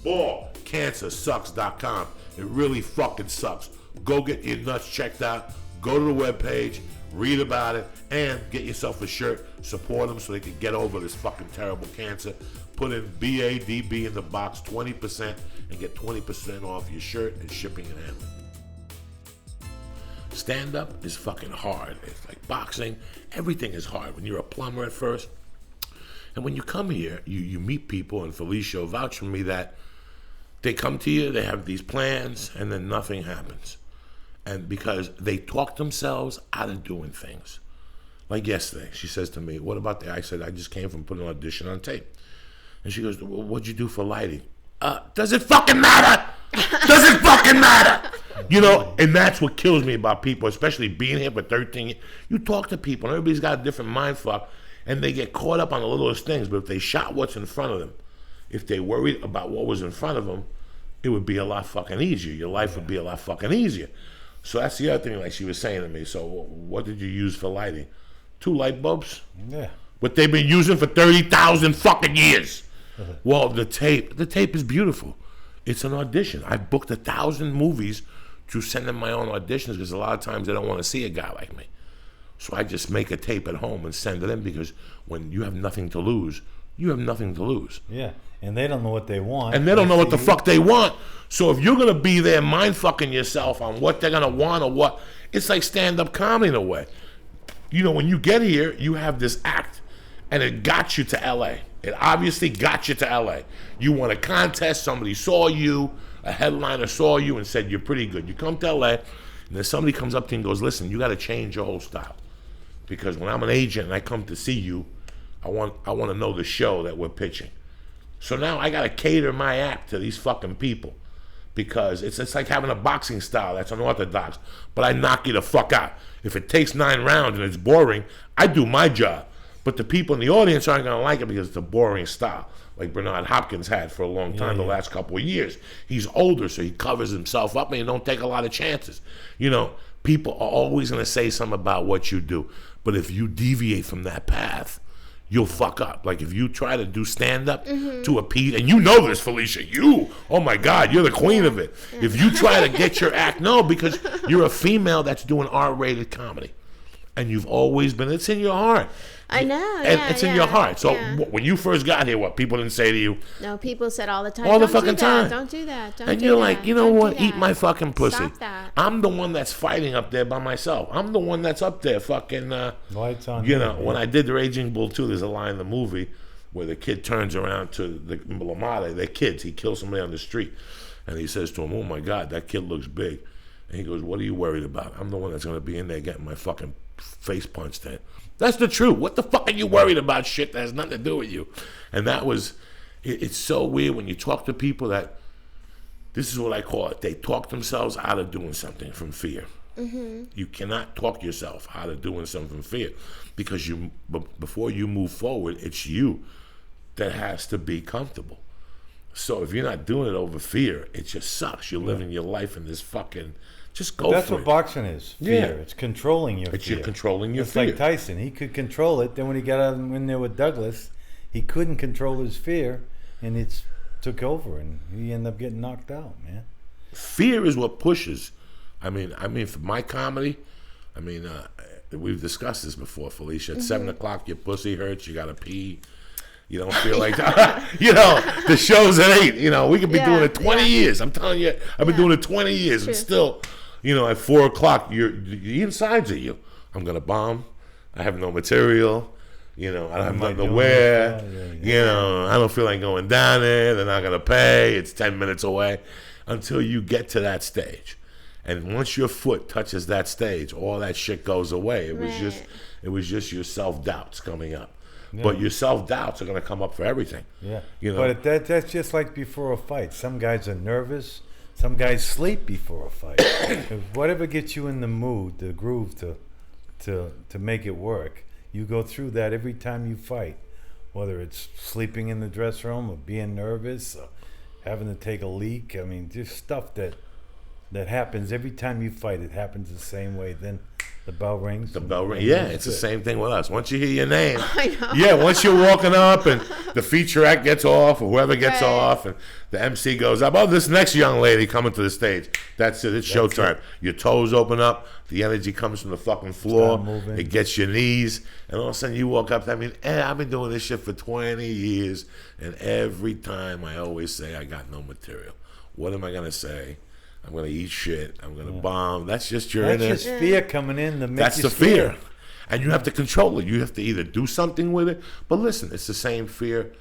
cancersucks.com. It really fucking sucks. Go get your nuts checked out. Go to the webpage, read about it, and get yourself a shirt. Support them so they can get over this fucking terrible cancer. Put in BADB in the box, 20%, and get 20% off your shirt and shipping and handling. Stand-up is fucking hard. It's like boxing. Everything is hard. When you're a plumber at first, and when you come here, you meet people, and Felicia will vouch for me that they come to you, they have these plans, and then nothing happens. And because they talk themselves out of doing things. Like yesterday, she says to me, what about that? I said, I just came from putting an audition on tape. And she goes, well, what'd you do for lighting? Does it fucking matter? Does it fucking matter? You know, and that's what kills me about people, especially being here for 13 years. You talk to people, and everybody's got a different mind fuck, and they get caught up on the littlest things. But if they shot what's in front of them, if they worried about what was in front of them, it would be a lot fucking easier. Your life would be a lot fucking easier. So that's the other thing, like she was saying to me. So what did you use for lighting? 2 light bulbs? Yeah. What they've been using for 30,000 fucking years. Well, the tape is beautiful. It's an audition. I've booked 1,000 movies to send them my own auditions because a lot of times they don't want to see a guy like me. So I just make a tape at home and send it in because when you have nothing to lose, you have nothing to lose. Yeah, and they don't know what they want. And they don't know what the fuck they want. So if you're going to be there mind fucking yourself on what they're going to want or what, it's like stand-up comedy in a way. You know, when you get here, you have this act, and it got you to L.A. It obviously got you to L.A. You won a contest, somebody saw you, a headliner saw you and said, you're pretty good. You come to L.A., and then somebody comes up to you and goes, listen, you got to change your whole style. Because when I'm an agent and I come to see you, I want to know the show that we're pitching. So now I got to cater my act to these fucking people. Because it's like having a boxing style that's unorthodox, but I knock you the fuck out. If it takes 9 rounds and it's boring, I do my job. But the people in the audience aren't going to like it because it's a boring style, like Bernard Hopkins had for a long time, the last couple of years. He's older, so he covers himself up and he don't take a lot of chances. You know, people are always going to say something about what you do. But if you deviate from that path, you'll fuck up. Like if you try to do stand-up to appease, and you know this, Felicia, oh my God, you're the queen of it. If you try to get your act, no, because you're a female that's doing R-rated comedy. And you've always been, it's in your heart. I know, and it's in your heart. So when you first got here, what people didn't say to you? No, people said all the time. All the fucking time. Don't do that. And you're like, you know what? Eat my fucking pussy. Stop that. I'm the one that's fighting up there by myself. I'm the one that's up there fucking. Lights on. You know, when I did the Raging Bull 2, there's a line in the movie where the kid turns around to the Lamade. They're kids. He kills somebody on the street, and he says to him, "Oh my God, that kid looks big." And he goes, "What are you worried about? I'm the one that's gonna be in there getting my fucking face punched in." That's the truth. What the fuck are you worried about? Shit that has nothing to do with you. And that was, it's so weird when you talk to people that, this is what I call it, they talk themselves out of doing something from fear. You cannot talk yourself out of doing something from fear, because before you move forward, it's you that has to be comfortable. So if you're not doing it over fear, it just sucks. You're living your life in this fucking, just go That's for it. what boxing is. Fear. It's controlling your fear. You're controlling your it's fear. It's like Tyson. He could control it. Then when he got out in there with Douglas, he couldn't control his fear, and it took over, and he ended up getting knocked out, man. Fear is what pushes. I mean, for my comedy, we've discussed this before, Felicia. At 7 o'clock, your pussy hurts. You gotta pee. You don't feel like that. You know, the show's at 8. You know, we could be doing it 20 years. I'm telling you, I've been doing it 20 years. True. And still, you know, at 4 o'clock, the insides of you. I'm going to bomb. I have no material. You know, I don't have nothing to wear. You know, I don't feel like going down there. They're not going to pay. It's 10 minutes away. Until you get to that stage. And once your foot touches that stage, all that shit goes away. It was just your self-doubts coming up. Yeah. But your self-doubts are going to come up for everything. Yeah. You know? But that's just like before a fight. Some guys are nervous. Some guys sleep before a fight. Whatever gets you in the mood, the groove to make it work, you go through that every time you fight. Whether it's sleeping in the dressing room or being nervous or having to take a leak. I mean, just stuff that happens every time you fight. It happens the same way. Then The bell rings. The bell ring. Yeah, it's the same thing with us. Once you hear your name, I know. yeah, once you're walking up and the feature act gets off or whoever gets Right. off and the MC goes up, oh, this next young lady coming to the stage. That's it. It's showtime. Your toes open up. The energy comes from the fucking floor. Start moving. It gets your knees. And all of a sudden you walk up. I mean, I've been doing this shit for 20 years. And every time I always say I got no material. What am I going to say? I'm going to eat shit. I'm going to bomb. That's just your That's inner. just fear coming in to make That's you the scared. fear. And you have to control it. You have to either do something with it. But listen, it's the same fear.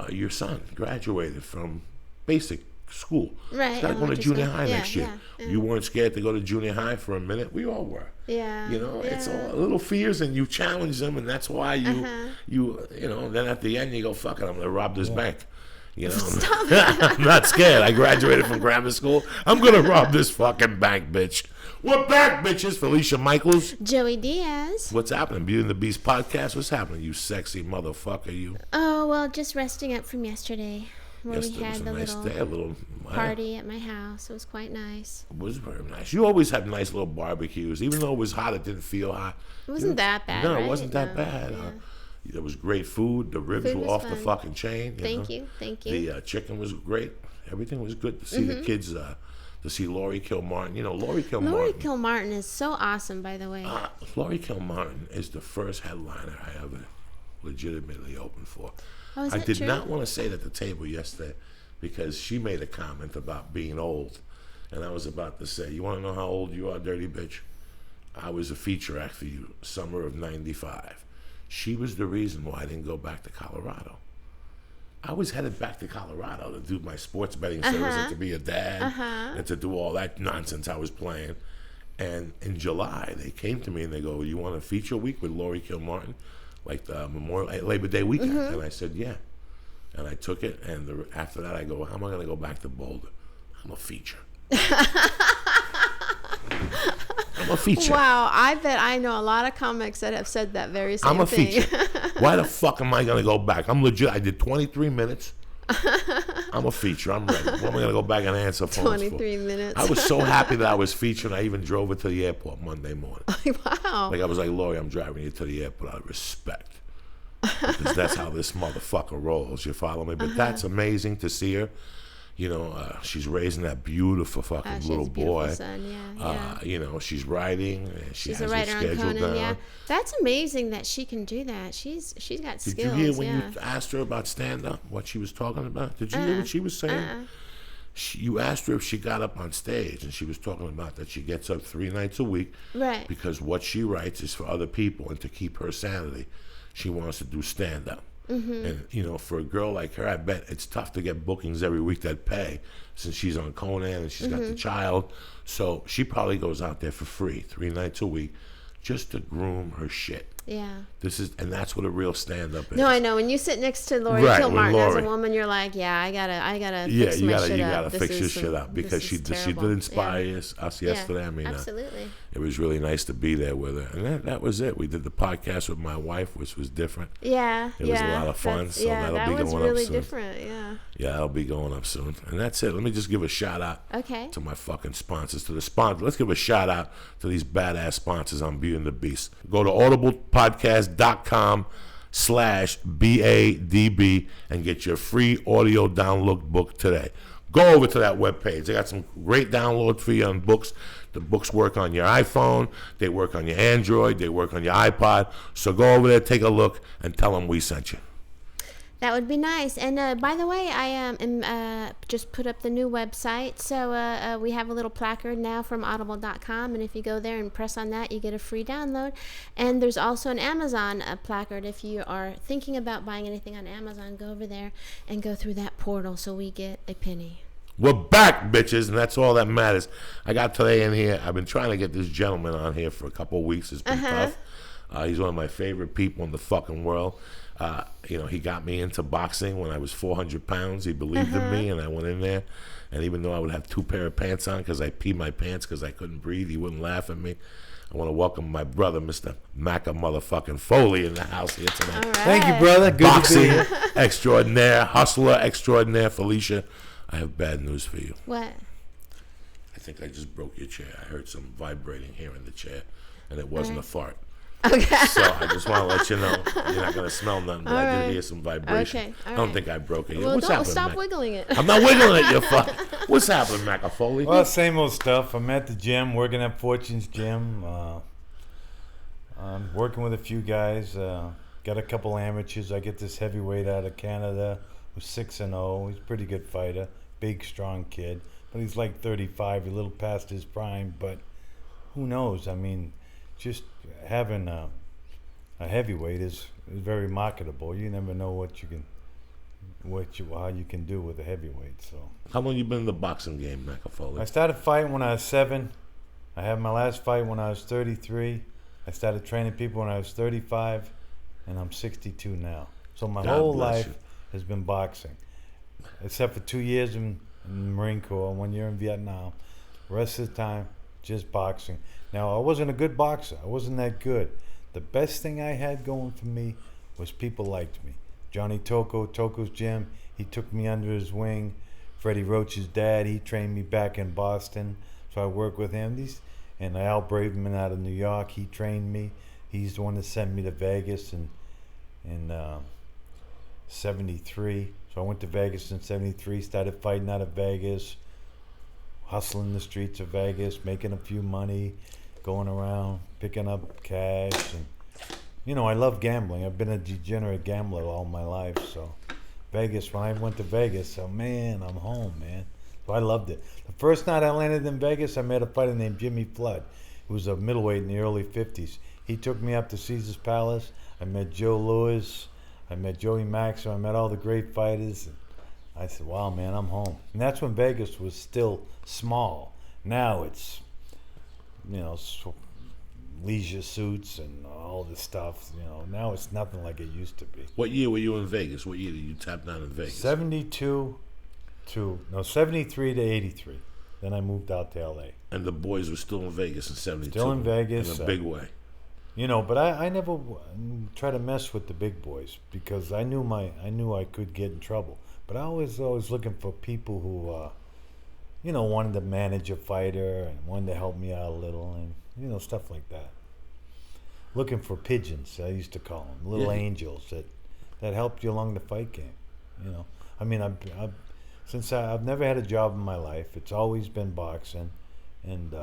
Your son graduated from basic school. Right, He's got to go to elementary junior school. high Yeah, next year. yeah. You weren't scared to go to junior high for a minute. We all were. Yeah. You know, it's yeah. all little fears, and you challenge them, and that's why you know. Then at the end, you go, "Fuck it, I'm gonna rob this bank." You know, I'm not scared. I graduated from grammar school. I'm gonna rob this fucking bank, bitch. We're back, bitches. Felicia Michaels. Joey Diaz. What's happening? Beauty and the Beast podcast. What's happening? You sexy motherfucker. You. Oh, well, just resting up from yesterday. Where Yesterday we was had a the nice little day. A little party at my house. It was quite nice. It was very nice. You always had nice little barbecues, even though it was hot. It didn't feel hot. It wasn't that bad. No, right? it wasn't that No, bad. yeah. There was great food. The ribs Food were was off the fun. fucking chain. Thank know? you. Thank you. The chicken was great. Everything was good to see the kids. To see Laurie Kilmartin. You know, Laurie Kilmartin. Laurie Kilmartin is so awesome, by the way. Laurie Kilmartin is the first headliner I ever legitimately opened for. Oh, is I that did true? not want to say it at the table yesterday because she made a comment about being old. And I was about to say, you want to know how old you are, dirty bitch? I was a feature act for you, summer of 95. She was the reason why I didn't go back to Colorado. I was headed back to Colorado to do my sports betting service and to be a dad and to do all that nonsense I was playing. And in July, they came to me and they go, you want a feature week with Laurie Kilmartin? Like the Labor Day weekend. And I said, yeah. And I took it. And after that, I go, how am I going to go back to Boulder? I'm a feature. I'm a feature. Wow, I bet I know a lot of comics that have said that very same I'm a thing. feature. Why the fuck am I going to go back? I'm legit. I did 23 minutes. I'm a feature. I'm ready. What am I going to go back and answer phones 23 for? minutes. I was so happy that I was featured. I even drove it to the airport Monday morning. Wow. Like I was like, Laurie, I'm driving you to the airport out of respect. Because that's how this motherfucker rolls. You follow me? But that's amazing to see her. You know, she's raising that beautiful fucking She has little a beautiful boy. son, yeah. You know, she's writing. And she She's has a her writer on schedule Conan, down. yeah. That's amazing that she can do that. She's got Did skills, you hear when yeah. you asked her about stand-up, what she was talking about? Did you hear what she was saying? You asked her if she got up on stage, and she was talking about that she gets up 3 nights a week Right. because what she writes is for other people, and to keep her sanity, she wants to do stand-up. And, you know, for a girl like her, I bet it's tough to get bookings every week that pay since she's on Conan and she's got the child. So she probably goes out there for free 3 nights a week just to groom her shit. Yeah. And that's what a real stand-up is. No, I know. When you sit next to Laurie Right, with Kilmartin as a Laurie. woman, you're like, yeah, I gotta Yeah, fix you my gotta shit you up. gotta This fix your is shit up because this she is did terrible. inspire us yesterday. Yeah, I mean, absolutely. it was really nice to be there with her, and that was it. We did the podcast with my wife, which was different. Yeah, It was a lot of fun, That's- so that'll that be was going up really soon. different. Yeah. Yeah, that'll be going up soon, and that's it. Let me just give a shout out Okay. to my fucking sponsors, to the sponsor. Let's give a shout out to these badass sponsors on Beauty and the Beast. Go to audiblepodcast.com/BADB and get your free audio download book today. Go over to that webpage. They got some great downloads for you on books. The books work on your iPhone. They work on your Android. They work on your iPod. So go over there, take a look, and tell them we sent you. That would be nice. And by the way, I just put up the new website. So we have a little placard now from audible.com. And if you go there and press on that, you get a free download. And there's also an Amazon placard. If you are thinking about buying anything on Amazon, go over there and go through that portal so we get a penny. We're back, bitches, and that's all that matters. I got today in here. I've been trying to get this gentleman on here for a couple of weeks. It's been tough. He's one of my favorite people in the fucking world. You know, he got me into boxing when I was 400 pounds. He believed in me, and I went in there. And even though I would have 2 pair of pants on because I peed my pants because I couldn't breathe, he wouldn't laugh at me. I want to welcome my brother, Mr. Macca motherfucking Foley, in the house here tonight. All right. Thank you, brother. Good to be Boxing here. extraordinaire, hustler extraordinaire, Felicia. I have bad news for you. What? I think I just broke your chair. I heard some vibrating here in the chair. and it wasn't a fart. Okay. So I just want to let you know you're not gonna smell nothing, but I did hear some vibration. Okay, all I don't right. think I broke it. Well, What's don't happening? stop Mac? wiggling it. I'm not wiggling it, you fuck. What's happening, Macca Foley? Well, same old stuff. I'm at the gym, working at Fortune's gym. I'm working with a few guys. Got a couple amateurs. I get this heavyweight out of Canada who's 6-0. He's a pretty good fighter, big, strong kid. But he's like 35, a little past his prime. But who knows? I mean, just having a heavyweight is very marketable. You never know how you can do with a heavyweight. So How long you been in the boxing game, Macca Foley? I started fighting when I was 7. I had my last fight when I was 33. I started training people when I was 35, and I'm 62 now. So my God whole bless life you. has been boxing, except for 2 years in the Marine Corps, 1 year in Vietnam. The rest of the time, just boxing. Now, I wasn't a good boxer. I wasn't that good. The best thing I had going for me was people liked me. Johnny Toko's gym, he took me under his wing. Freddie Roach's dad, he trained me back in Boston, so I worked with him. And Al Braverman out of New York, he trained me. He's the one that sent me to Vegas in 73. So I went to Vegas in 73, started fighting out of Vegas, hustling the streets of Vegas, making a few money, going around, picking up cash. And, you know, I love gambling. I've been a degenerate gambler all my life. So Vegas, when I went to Vegas, oh man, I'm home, man. So I loved it. The first night I landed in Vegas, I met a fighter named Jimmy Flood, who was a middleweight in the early 50s. He took me up to Caesar's Palace. I met Joe Louis. I met Joey Maxwell. I met all the great fighters. And I said, wow, man, I'm home. And that's when Vegas was still small. Now it's, you know, leisure suits and all this stuff. You know, now it's nothing like it used to be. What year were you in Vegas? What year did you tap down in Vegas? 73 to 83. Then I moved out to LA. And the boys were still in Vegas in 72. Still in Vegas. In a big way. You know, but I never try to mess with the big boys because I knew I could get in trouble. But I was always looking for people who, you know, wanted to manage a fighter and wanted to help me out a little and, you know, stuff like that. Looking for pigeons, I used to call them, little angels that helped you along the fight game. You know, I mean, I've never had a job in my life. It's always been boxing, and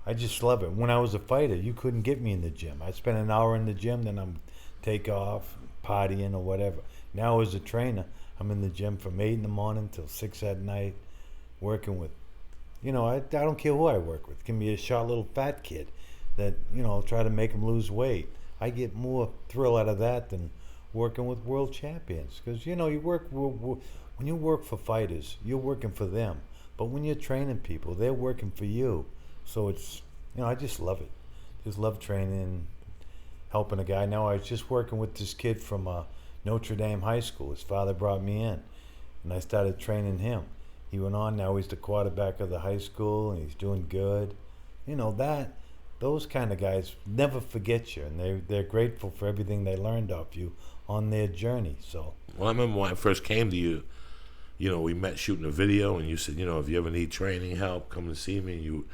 I just love it. When I was a fighter, you couldn't get me in the gym. I'd spend an hour in the gym, then I'm take off, partying or whatever. Now as a trainer, I'm in the gym from 8 in the morning till 6 at night, working with, you know, I don't care who I work with. It can be a short little fat kid that, you know, try to make him lose weight. I get more thrill out of that than working with world champions, because, you know, when you work for fighters, you're working for them. But when you're training people, they're working for you. So it's, you know, I just love it. Just love training, helping a guy. Now I was just working with this kid from Notre Dame High School. His father brought me in, and I started training him. He went on. Now he's the quarterback of the high school, and he's doing good. You know, those kind of guys never forget you, and they're grateful for everything they learned off you on their journey. So. Well, I remember when I first came to you, you know, we met shooting a video, and you said, you know, if you ever need training help, come and see me. You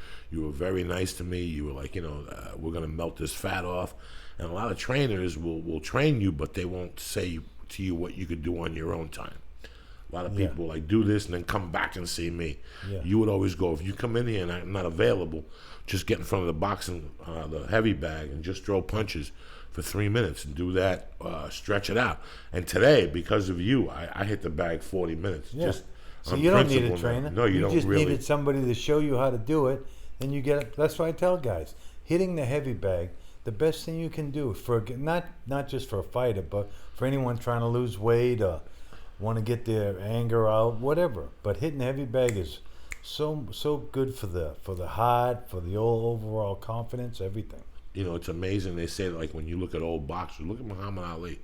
were very nice to me. You were like, you know, we're going to melt this fat off. And a lot of trainers will train you, but they won't say to you what you could do on your own time. A lot of people like, do this and then come back and see me. Yeah. You would always go, if you come in here and I'm not available, just get in front of the boxing, the heavy bag, and just throw punches for 3 minutes and do that, stretch it out. And today, because of you, I hit the bag 40 minutes. Yeah. Just So on you don't need a principle, trainer. No, you don't just really. needed somebody to show you how to do it, and you get it. That's why I tell guys, hitting the heavy bag, the best thing you can do for not just for a fighter, but for anyone trying to lose weight or want to get their anger out, whatever. But hitting the heavy bag is so good for the heart, for the overall confidence, everything. You know, it's amazing. They say, like, when you look at old boxers, look at Muhammad Ali.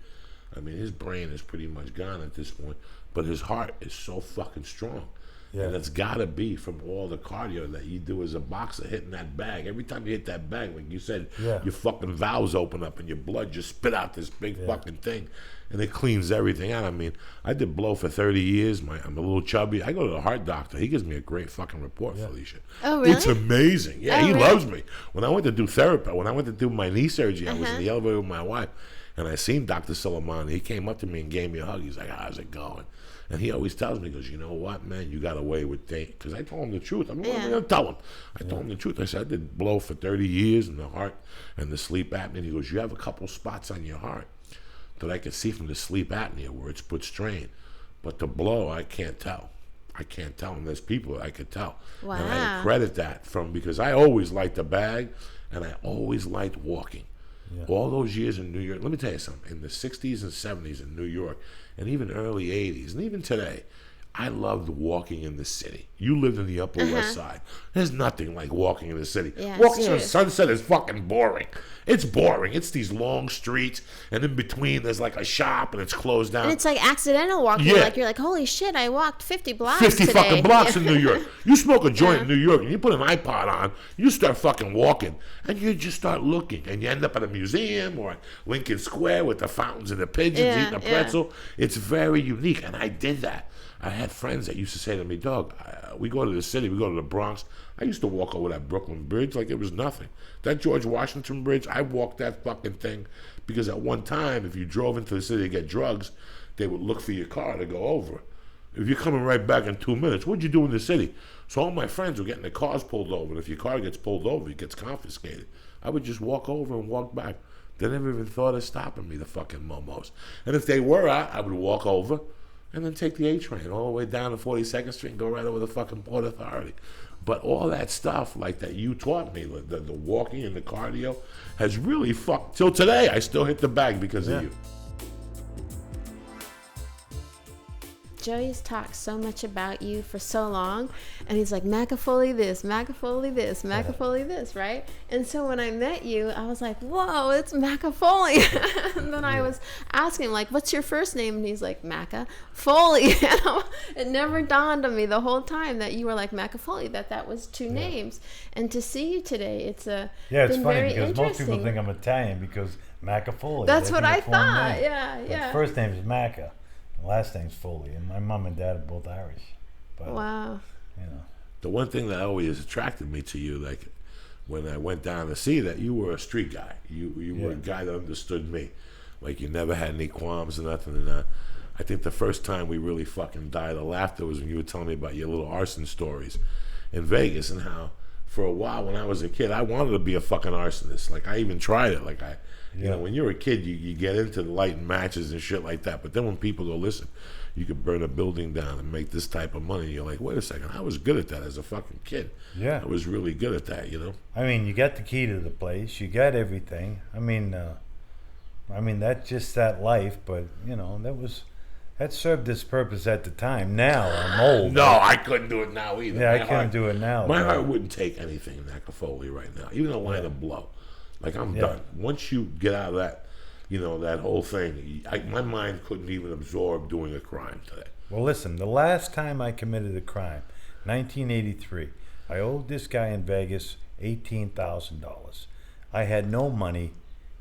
I mean, his brain is pretty much gone at this point, but his heart is so fucking strong. Yeah. And it's got to be from all the cardio that you do as a boxer, hitting that bag. Every time you hit that bag, like you said, Yeah. your fucking valves open up and your blood just spit out this big fucking thing. And it cleans everything out. I mean, I did blow for 30 years. I'm a little chubby. I go to the heart doctor. He gives me a great fucking report, Felicia. Oh, really? It's amazing. Yeah, Oh, he really? loves me. When I went to do therapy, when I went to do my knee surgery, I was in the elevator with my wife. And I seen Dr. Soleimani. He came up to me and gave me a hug. He's like, how's it going? And he always tells me, he goes, you know what, man, you got away with things. Because I told him the truth. I'm not going to tell him. I told him the truth. I said, I did blow for 30 years in the heart and the sleep apnea. And he goes, you have a couple spots on your heart that I can see from the sleep apnea where it's put strain. But the blow, I can't tell. I can't tell. And there's people that I could tell. Wow. And I credit that because I always liked the bag and I always liked walking. Yeah. All those years in New York, let me tell you something. In the 60s and 70s in New York, and even early 80s, and even today, I loved walking in the city. You lived in the Upper West Side. There's nothing like walking in the city. Yeah, walking it's on true. Sunset is fucking boring. It's boring. It's these long streets, and in between there's like a shop, and it's closed down. And it's like accidental walking. Yeah. Like you're like, holy shit, I walked 50 blocks 50 today. fucking blocks Yeah. in New York. You smoke a joint in New York and you put an iPod on, you start fucking walking and you just start looking and you end up at a museum or at Lincoln Square with the fountains and the pigeons eating a pretzel. It's very unique, and I did that. I had friends that used to say to me, Doug, we go to the city, we go to the Bronx. I used to walk over that Brooklyn Bridge like it was nothing. That George Washington Bridge, I walked that fucking thing because at one time, if you drove into the city to get drugs, they would look for your car to go over. If you're coming right back in 2 minutes, what'd you do in the city? So all my friends were getting their cars pulled over. And if your car gets pulled over, it gets confiscated. I would just walk over and walk back. They never even thought of stopping me, the fucking momos. And if they were, I would walk over and then take the A train all the way down to 42nd Street and go right over the fucking Port Authority. But all that stuff like that you taught me, the walking and the cardio, has really fucked. Till today, I still hit the bag because of you. Joey's talked so much about you for so long, and he's like, Macca Foley this, Macca Foley this, Macca Foley this, right? And so when I met you, I was like, whoa, it's Macca Foley. And then I was asking him, like, what's your first name? And he's like, Macca Foley. It never dawned on me the whole time that you were like Macca Foley, that was two names. And to see you today, it's it's been funny very because most people interesting. think I'm Italian because Macca Foley. That's what I full thought. name. Yeah, But yeah. first name is Macca, last name's Foley, and my mom and dad are both Irish. But, Wow. you know, The one thing that always attracted me to you, like when I went down to see that, you were a street guy. You were a guy that understood me. Like you never had any qualms or nothing. And I think the first time we really fucking died of laughter was when you were telling me about your little arson stories in Vegas and how for a while when I was a kid, I wanted to be a fucking arsonist. Like I even tried it. Like you know, when you're a kid, you get into lighting matches and shit like that. But then when people go, listen, you could burn a building down and make this type of money, you're like, wait a second, I was good at that as a fucking kid. Yeah. I was really good at that, you know? I mean, you got the key to the place, you got everything. I mean, that's just that life. But you know, that served its purpose at the time. Now I'm old. No, I couldn't do it now either. Yeah, My I can't heart- do it now. My but- heart wouldn't take anything in Macca Foley right now, even a line of blow. Like I'm done. Once you get out of that, you know, that whole thing, my mind couldn't even absorb doing a crime today. Well, listen, the last time I committed a crime, 1983, I owed this guy in Vegas $18,000. I had no money.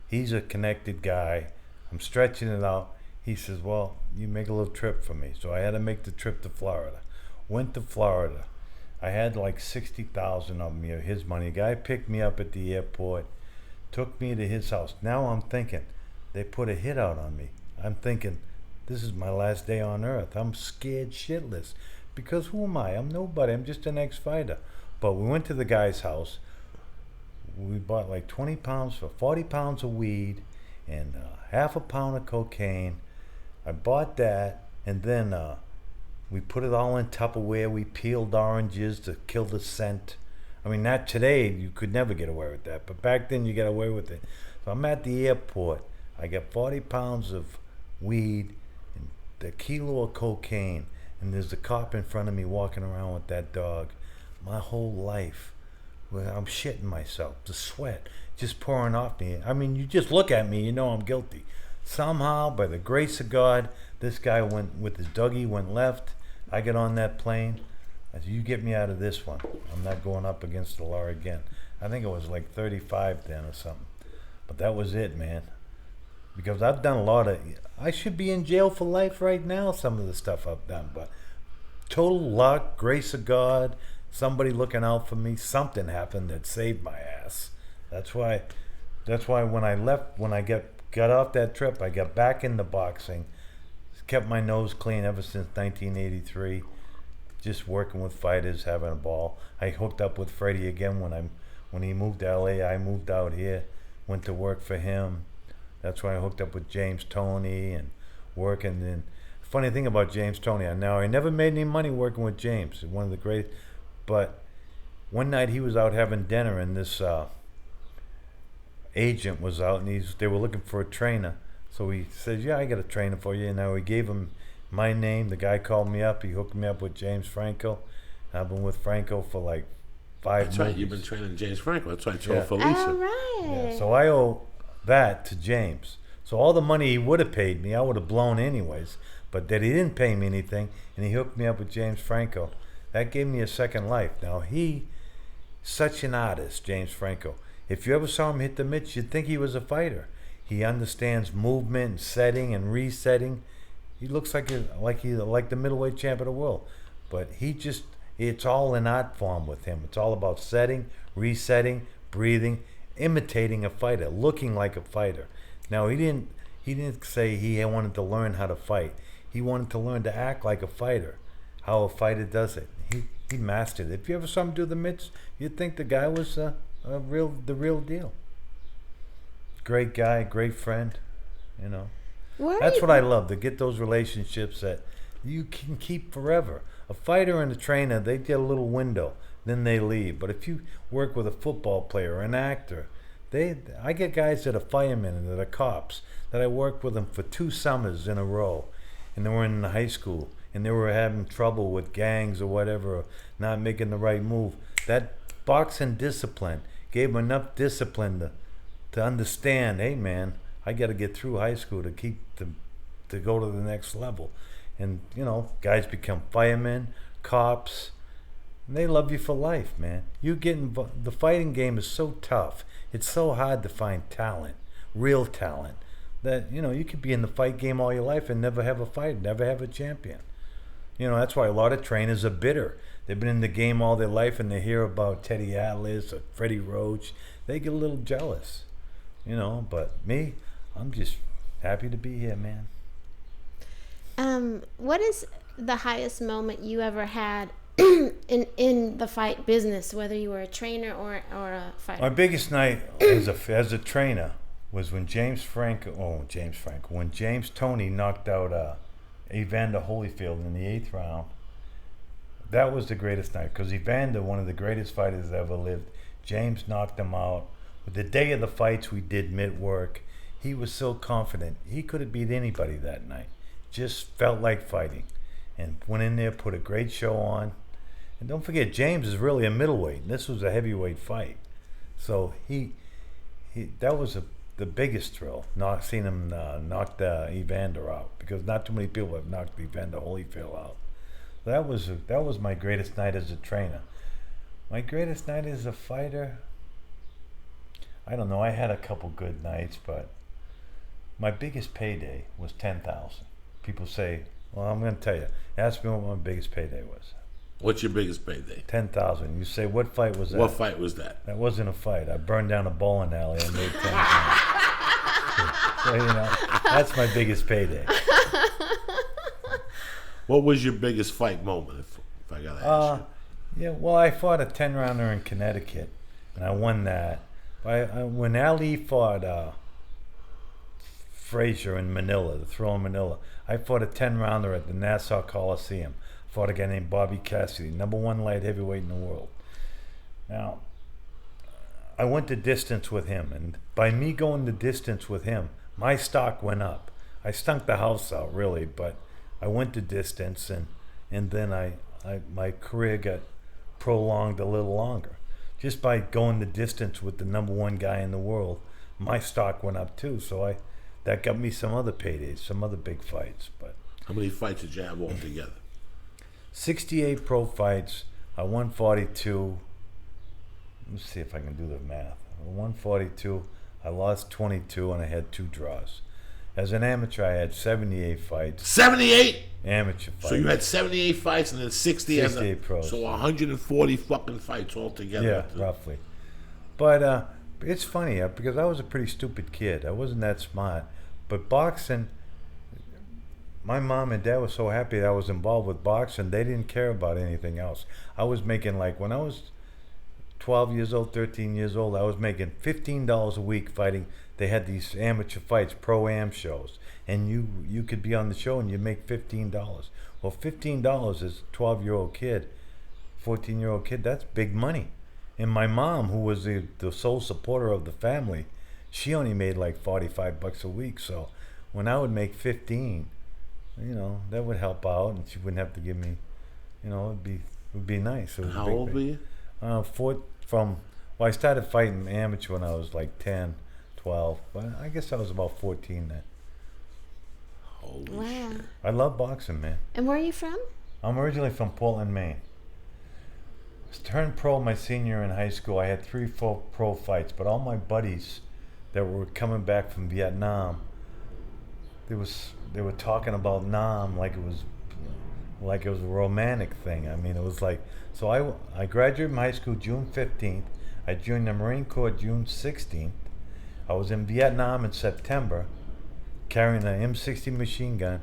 He's a connected guy. I'm stretching it out. He says, well, you make a little trip for me. So I had to make the trip to Florida. Went to Florida. I had like 60,000 of me, his money. A guy picked me up at the airport, took me to his house. Now I'm thinking, they put a hit out on me. I'm thinking, this is my last day on earth. I'm scared shitless. Because who am I? I'm nobody. I'm just an ex-fighter. But we went to the guy's house. We bought like 20 pounds for 40 pounds of weed and half a pound of cocaine. I bought that, and then we put it all in Tupperware. We peeled oranges to kill the scent. I mean, not today, you could never get away with that, but back then you got away with it. So I'm at the airport. I got 40 pounds of weed and a kilo of cocaine, and there's a cop in front of me walking around with that dog. My whole life, well, I'm shitting myself. The sweat just pouring off me. I mean, you just look at me, you know I'm guilty. Somehow, by the grace of God, this guy went with his doggy, went left. I get on that plane. I said, you get me out of this one. I'm not going up against the law again. I think it was like 35 then or something. But that was it, man. Because I've done a lot of... I should be in jail for life right now, some of the stuff I've done. But total luck, grace of God, somebody looking out for me, something happened that saved my ass. That's why when I left, when I got off that trip, I got back into boxing, kept my nose clean ever since 1983, just working with fighters, having a ball. I hooked up with Freddie again when he moved to LA. I moved out here, went to work for him. That's when I hooked up with James Toney and working. And funny thing about James Toney, now I never made any money working with James, one of the great. But one night he was out having dinner, and this agent was out, and they were looking for a trainer. So he said, "Yeah, I got a trainer for you." And now we gave him my name. The guy called me up. He hooked me up with James Franco. I've been with Franco for like 5 That's movies. right. You've been training James Franco. That's right. Joe Yeah. Felicia. All right. Yeah, so I owe that to James. So all the money he would have paid me, I would have blown anyways. But that he didn't pay me anything, and he hooked me up with James Franco. That gave me a second life. Now such an artist, James Franco. If you ever saw him hit the mitts, you'd think he was a fighter. He understands movement and setting and resetting. He looks like the middleweight champ of the world. But it's all an art form with him. It's all about setting, resetting, breathing, imitating a fighter, looking like a fighter. Now he didn't say he wanted to learn how to fight. He wanted to learn to act like a fighter, how a fighter does it. He mastered it. If you ever saw him do the mitts, you'd think the guy was the real deal. Great guy, great friend, you know. That's what I love, to get those relationships that you can keep forever. A fighter and a trainer, they get a little window, then they leave. But if you work with a football player or an actor, I get guys that are firemen and that are cops that I worked with them for 2 summers in a row, and they were in high school and they were having trouble with gangs or whatever, or not making the right move. That boxing discipline gave them enough discipline to understand, hey man, I got to get through high school to go to the next level. And you know, guys become firemen, cops, and they love you for life, man. The fighting game is so tough. It's so hard to find talent, real talent, that you know, you could be in the fight game all your life and never have a fight, never have a champion. You know, that's why a lot of trainers are bitter. They've been in the game all their life and they hear about Teddy Atlas or Freddie Roach. They get a little jealous, you know. But me, I'm just happy to be here, man. What is the highest moment you ever had in the fight business, whether you were a trainer or a fighter? My biggest night as a trainer was when James Toney knocked out Evander Holyfield in the 8th round. That was the greatest night, because Evander, one of the greatest fighters that ever lived, James knocked him out. But the day of the fights we did mid-work, he was so confident. He could have beat anybody that night. Just felt like fighting. And went in there, put a great show on. And don't forget, James is really a middleweight. And this was a heavyweight fight. So that was the biggest thrill, seeing him knock Evander out. Because not too many people have knocked Evander Holyfield out. That was my greatest night as a trainer. My greatest night as a fighter, I don't know. I had a couple good nights, but my biggest payday was $10,000. People say, well, I'm going to tell you. Ask me what my biggest payday was. What's your biggest payday? $10,000. You say, what fight was that? What fight was that? That wasn't a fight. I burned down a bowling alley and made $10,000. So, you know, that's my biggest payday. What was your biggest fight moment, if I got to ask you? Yeah, well, I fought a 10-rounder in Connecticut, and I won that. When Ali fought Frazier in Manila, the throw in Manila, I fought a 10-rounder at the Nassau Coliseum. Fought a guy named Bobby Cassidy, #1 light heavyweight in the world. Now, I went the distance with him, and by me going the distance with him, my stock went up. I stunk the house out, really, but I went the distance, and then my career got prolonged a little longer. Just by going the distance with the #1 guy in the world, my stock went up too. So that got me some other paydays, some other big fights. But how many fights did you have altogether? 68 pro fights. I won 42. Let's see if I can do the math. I won 42. I lost 22, and I had 2 draws. As an amateur, I had 78 fights. 78? Amateur fights. So you had 78 fights and then 60 as a 68 pros. So 140 fucking fights altogether. Yeah, roughly. But it's funny because I was a pretty stupid kid. I wasn't that smart. But boxing, my mom and dad were so happy that I was involved with boxing, they didn't care about anything else. I was making, like, when I was 12 years old, 13 years old, I was making $15 a week fighting. They had these amateur fights, pro-am shows, and you could be on the show and you make $15. Well, $15 is a 12-year-old kid, 14-year-old kid, that's big money. And my mom, who was the sole supporter of the family, she only made like $45 a week. So when I would make 15, that would help out, and she wouldn't have to give me, it would be nice. It was How old were you? I started fighting amateur when I was like 10, 12, but I guess I was about 14 then. Holy Wow. shit. I love boxing, man. And where are you from? I'm originally from Portland, Maine. I turned pro my senior year in high school. I had 3 pro fights, but all my buddies that were coming back from Vietnam, they were talking about Nam like it was a romantic thing. I mean, it was like, so I graduated from high school June 15th. I joined the Marine Corps June 16th. I was in Vietnam in September, carrying an M60 machine gun.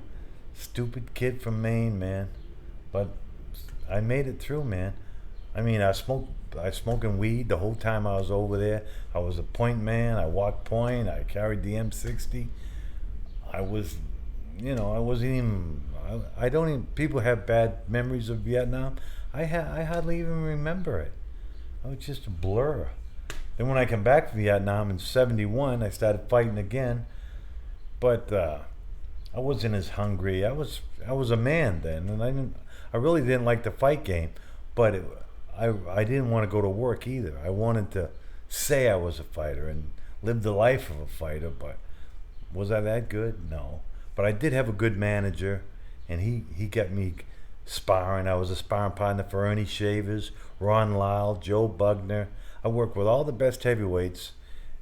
Stupid kid from Maine, man. But I made it through, man. I mean, I was smoking weed the whole time I was over there. I was a point man. I walked point. I carried the M60. I wasn't even, I don't even, people have bad memories of Vietnam. I hardly even remember it. I was just a blur. Then when I came back from Vietnam in '71, I started fighting again. But I wasn't as hungry. I was a man then, and I really didn't like the fight game. But I didn't want to go to work either. I wanted to say I was a fighter and live the life of a fighter. But was I that good? No. But I did have a good manager, and he got me sparring. I was a sparring partner for Ernie Shavers, Ron Lyle, Joe Bugner. I worked with all the best heavyweights,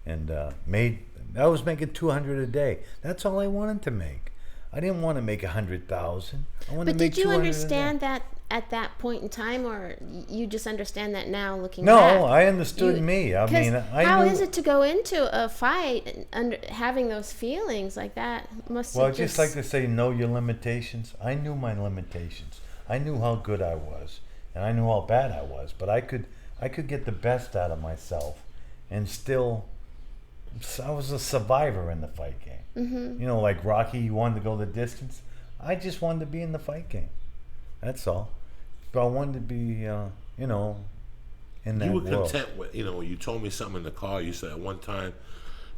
and I was making $200 a day. That's all I wanted to make. I didn't want to make $100,000. I wanted But to make did you $200 understand that at that point in time, or you just understand that now looking No, back? I understood me. I mean, how knew. is it to go into a fight and having those feelings like that? Well, just like they say, know your limitations. I knew my limitations. I knew how good I was, and I knew how bad I was. But I could get the best out of myself, and still, I was a survivor in the fight game. Mm-hmm. Like Rocky, you wanted to go the distance. I just wanted to be in the fight game. That's all. But I wanted to be, in that You were world. content with, you told me something in the car. You said at one time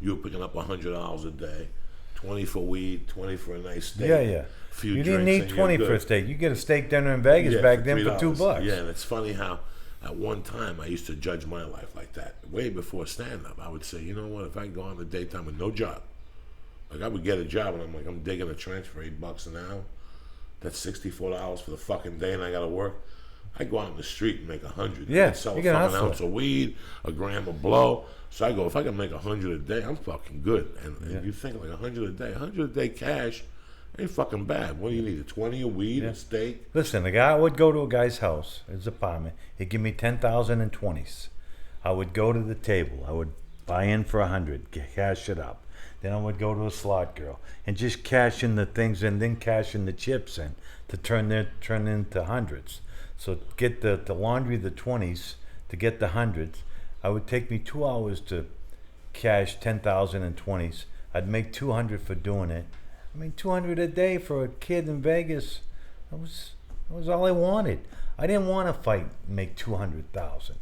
you were picking up $100 a day, 20 for weed, 20 for a nice steak. Yeah. Few You didn't drinks, need and 20 you're for a good. steak. You get a steak dinner in Vegas back then for $3. $2. Yeah, and it's funny how at one time I used to judge my life like that. Way before stand-up, I would say, you know what, if I can go on the daytime with no job, like I would get a job and I'm like, I'm digging a trench for $8 an hour. That's $64 for the fucking day, and I gotta work. I go out in the street and make 100. Yeah, sell you a can fucking hustle. ounce of weed, a gram of blow. So I go, if I can make 100 a day, I'm fucking good. And you think like 100 a day cash ain't fucking bad. What do you need? A 20 a weed, a steak. Listen, the guy would go to a guy's house, his apartment. He'd give me 10,000 in 20s. I would go to the table. I would buy in for 100, cash it up. Then I would go to a slot girl and just cash in the things and then cash in the chips in to turn into hundreds. So get the laundry, the 20s, to get the hundreds. I would take me 2 hours to cash 10,000 in 20s. I'd make 200 for doing it. I mean, 200 a day for a kid in Vegas. That was all I wanted. I didn't want to fight and make 200,000.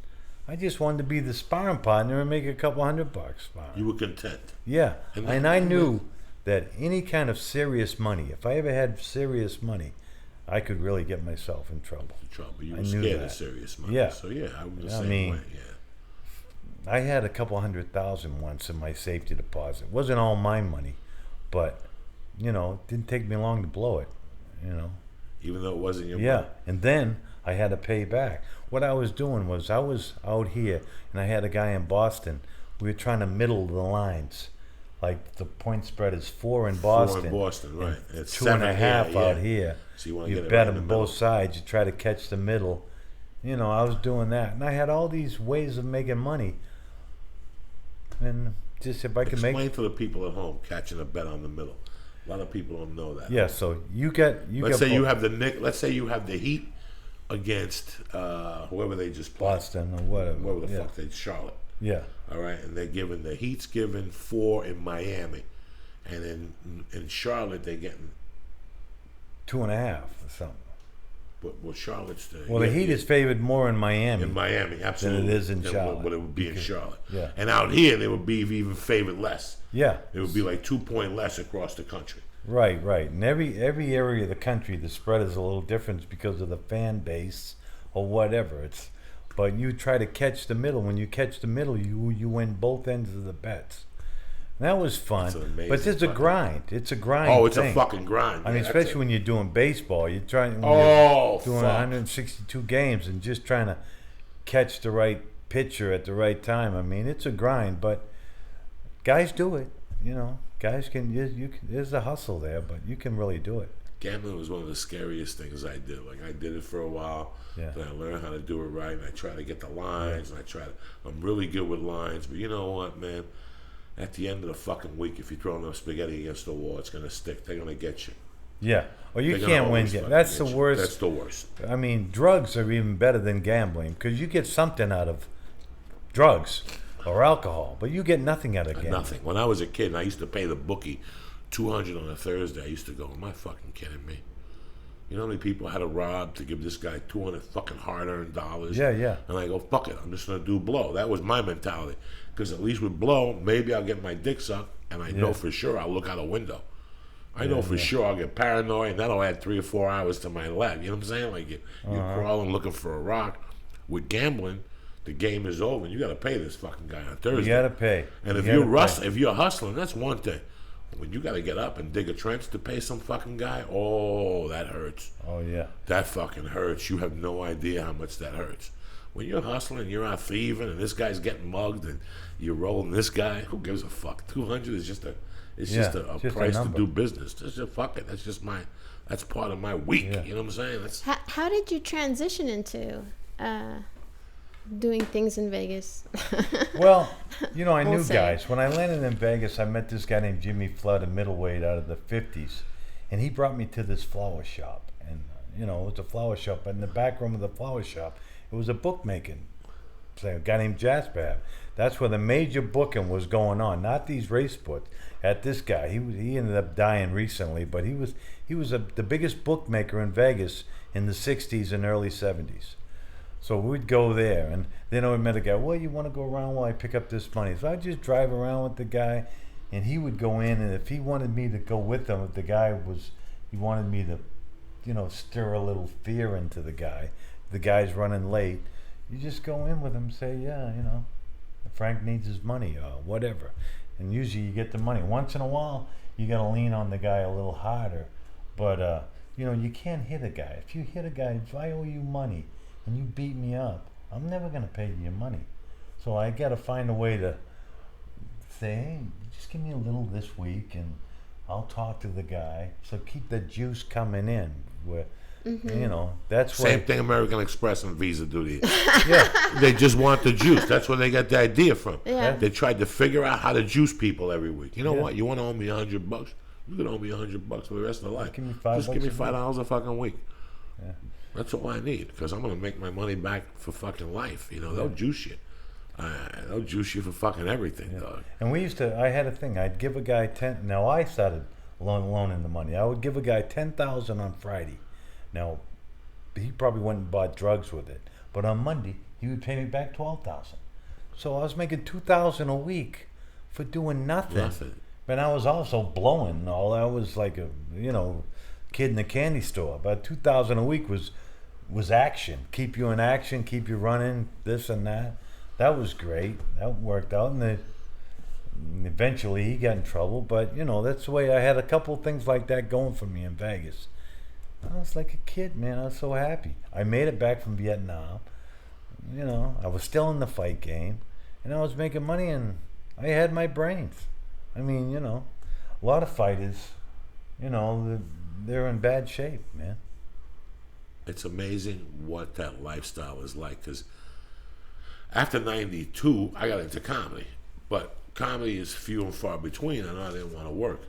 I just wanted to be the sparring partner and make a couple $100 sparring. You were content. Yeah, And and I knew that any kind of serious money, if I ever had serious money, I could really get myself in trouble. You I were knew scared that. of serious money. Yeah. So yeah, I was the I same mean, way. Yeah. I had a couple 100,000 once in my safety deposit. It wasn't all my money, but it didn't take me long to blow it. even though it wasn't your Yeah, money. and then I had to pay back. What I was doing was I was out here, and I had a guy in Boston. We were trying to middle the lines. Like the point spread is 4 in Boston. 4 in Boston, right. And It's 2.5 7 out here. here. So you want to You get it bet right in on the both middle. sides. You try to catch the middle. You know, I was doing that. And I had all these ways of making money. And just if I could Explain make... to the people at home catching a bet on the middle. A lot of people don't know that. Yeah, so you get... Let's say you have the Let's say you have the Heat against whoever they just played. Boston or whatever. Whoever the yeah. fuck they Charlotte. Yeah. All right, and the Heat's giving 4 in Miami, and in Charlotte they're getting 2.5 or something. Well, Charlotte's the Well, the Heat is favored more in Miami. in Miami, absolutely, than it is in than Charlotte. What it would be in Charlotte. Yeah. And out here they would be even favored less. Yeah. It would be like 2 point less across the country. Right, right. And every area of the country, the spread is a little different because of the fan base or whatever. But you try to catch the middle. When you catch the middle, you win both ends of the bets. And that was fun. It's an amazing But it's a fucking- grind. It's a grind. Oh, it's thing. a fucking grind. I mean, Yeah, especially that's when you're doing baseball, you're trying. When Oh, you're doing fuck. 162 games and just trying to catch the right pitcher at the right time. I mean, it's a grind, but guys do it. You know, guys can. There's a hustle there, but you can really do it. Gambling was one of the scariest things I did. Like I did it for a while. Yeah. Then I learned how to do it right, and I try to get the lines, and I'm really good with lines. But you know what, man? At the end of the fucking week, if you throw enough spaghetti against the wall, it's gonna stick. They're gonna get you. Yeah. Or you They're gonna can't win. always fucking That's the get you. worst. That's the worst. I mean, drugs are even better than gambling because you get something out of drugs or alcohol, but you get nothing out of gambling. Nothing. When I was a kid, and I used to pay the bookie $200 on a Thursday. I used to go, "Am I fucking kidding me?" You know how many people I had to rob to give this guy 200 fucking hard-earned dollars? Yeah, yeah. And I go, "Fuck it, I'm just gonna do blow." That was my mentality, because at least with blow, maybe I'll get my dick sucked, and I know for sure I'll look out a window. I know for sure I'll get paranoid, and that'll add 3 or 4 hours to my leg. You know what I'm saying? Like you're crawling looking for a rock. With gambling, the game is over, and you got to pay this fucking guy on Thursday. You gotta pay. And if you're hustling, that's one thing. When you got to get up and dig a trench to pay some fucking guy, oh, that hurts. Oh yeah. That fucking hurts. You have no idea how much that hurts. When you're hustling, you're out thieving, and this guy's getting mugged, and you're rolling this guy. Who gives a fuck? 200 is just a just a price to number. do business. Just fuck it. That's part of my week. Yeah. You know what I'm saying? That's How did you transition into doing things in Vegas? Well, you know, I knew Wholesale. guys. When I landed in Vegas, I met this guy named Jimmy Flood, a middleweight out of the 50s. And he brought me to this flower shop. And, you know, it was a flower shop. But in the back room of the flower shop, it was a bookmaking. A guy named Jaspab. That's where the major booking was going on. Not these race books. At this guy, he ended up dying recently, but he was the biggest bookmaker in Vegas in the 60s and early 70s. So we'd go there, and then I met a guy. Well, you want to go around while I pick up this money? So I'd just drive around with the guy, and he would go in, and if he wanted me to go with him, if he wanted me to, you know, stir a little fear into the guy. The guy's running late. You just go in with him, say, yeah, you know, Frank needs his money or whatever, and usually you get the money. Once in a while, you got to lean on the guy a little harder, but you know, you can't hit a guy. If you hit a guy, if I owe you money and you beat me up, I'm never gonna pay you your money. So I got to find a way to say, hey, just give me a little this week, and I'll talk to the guy. So keep the juice coming in. Where, you know, that's same why. thing American Express and Visa do to you. Yeah. They just want the juice. That's where they got the idea from. Yeah. They tried to figure out how to juice people every week. You know Yeah. what? You want to owe me $100? You can owe me $100 for the rest of the life. Give me $5 Just give me a week. $5 a fucking week. Yeah. That's all I need, because I'm gonna make my money back for fucking life. You know, they'll juice you. They'll juice you for fucking everything, dog. And I had a thing. I'd give a guy 10. Now I started loaning the money. I would give a guy 10,000 on Friday. Now, he probably went and bought drugs with it. But on Monday, he would pay me back 12,000. So I was making 2,000 a week for doing nothing. Nothing. But I was also blowing. All I was like a, you know, kid in the candy store. But 2,000 a week was action. Keep you in action. Keep you running. This and that. That was great. That worked out. And eventually he got in trouble. But you know, that's the way. I had a couple things like that going for me in Vegas. was like a kid, man. I was so happy. I made it back from Vietnam. I was still in the fight game, and I was making money, and I had my brains. I mean, a lot of fighters, they're in bad shape, man. It's amazing what that lifestyle is like, because after 92, I got into comedy. But comedy is few and far between, and I didn't want to work.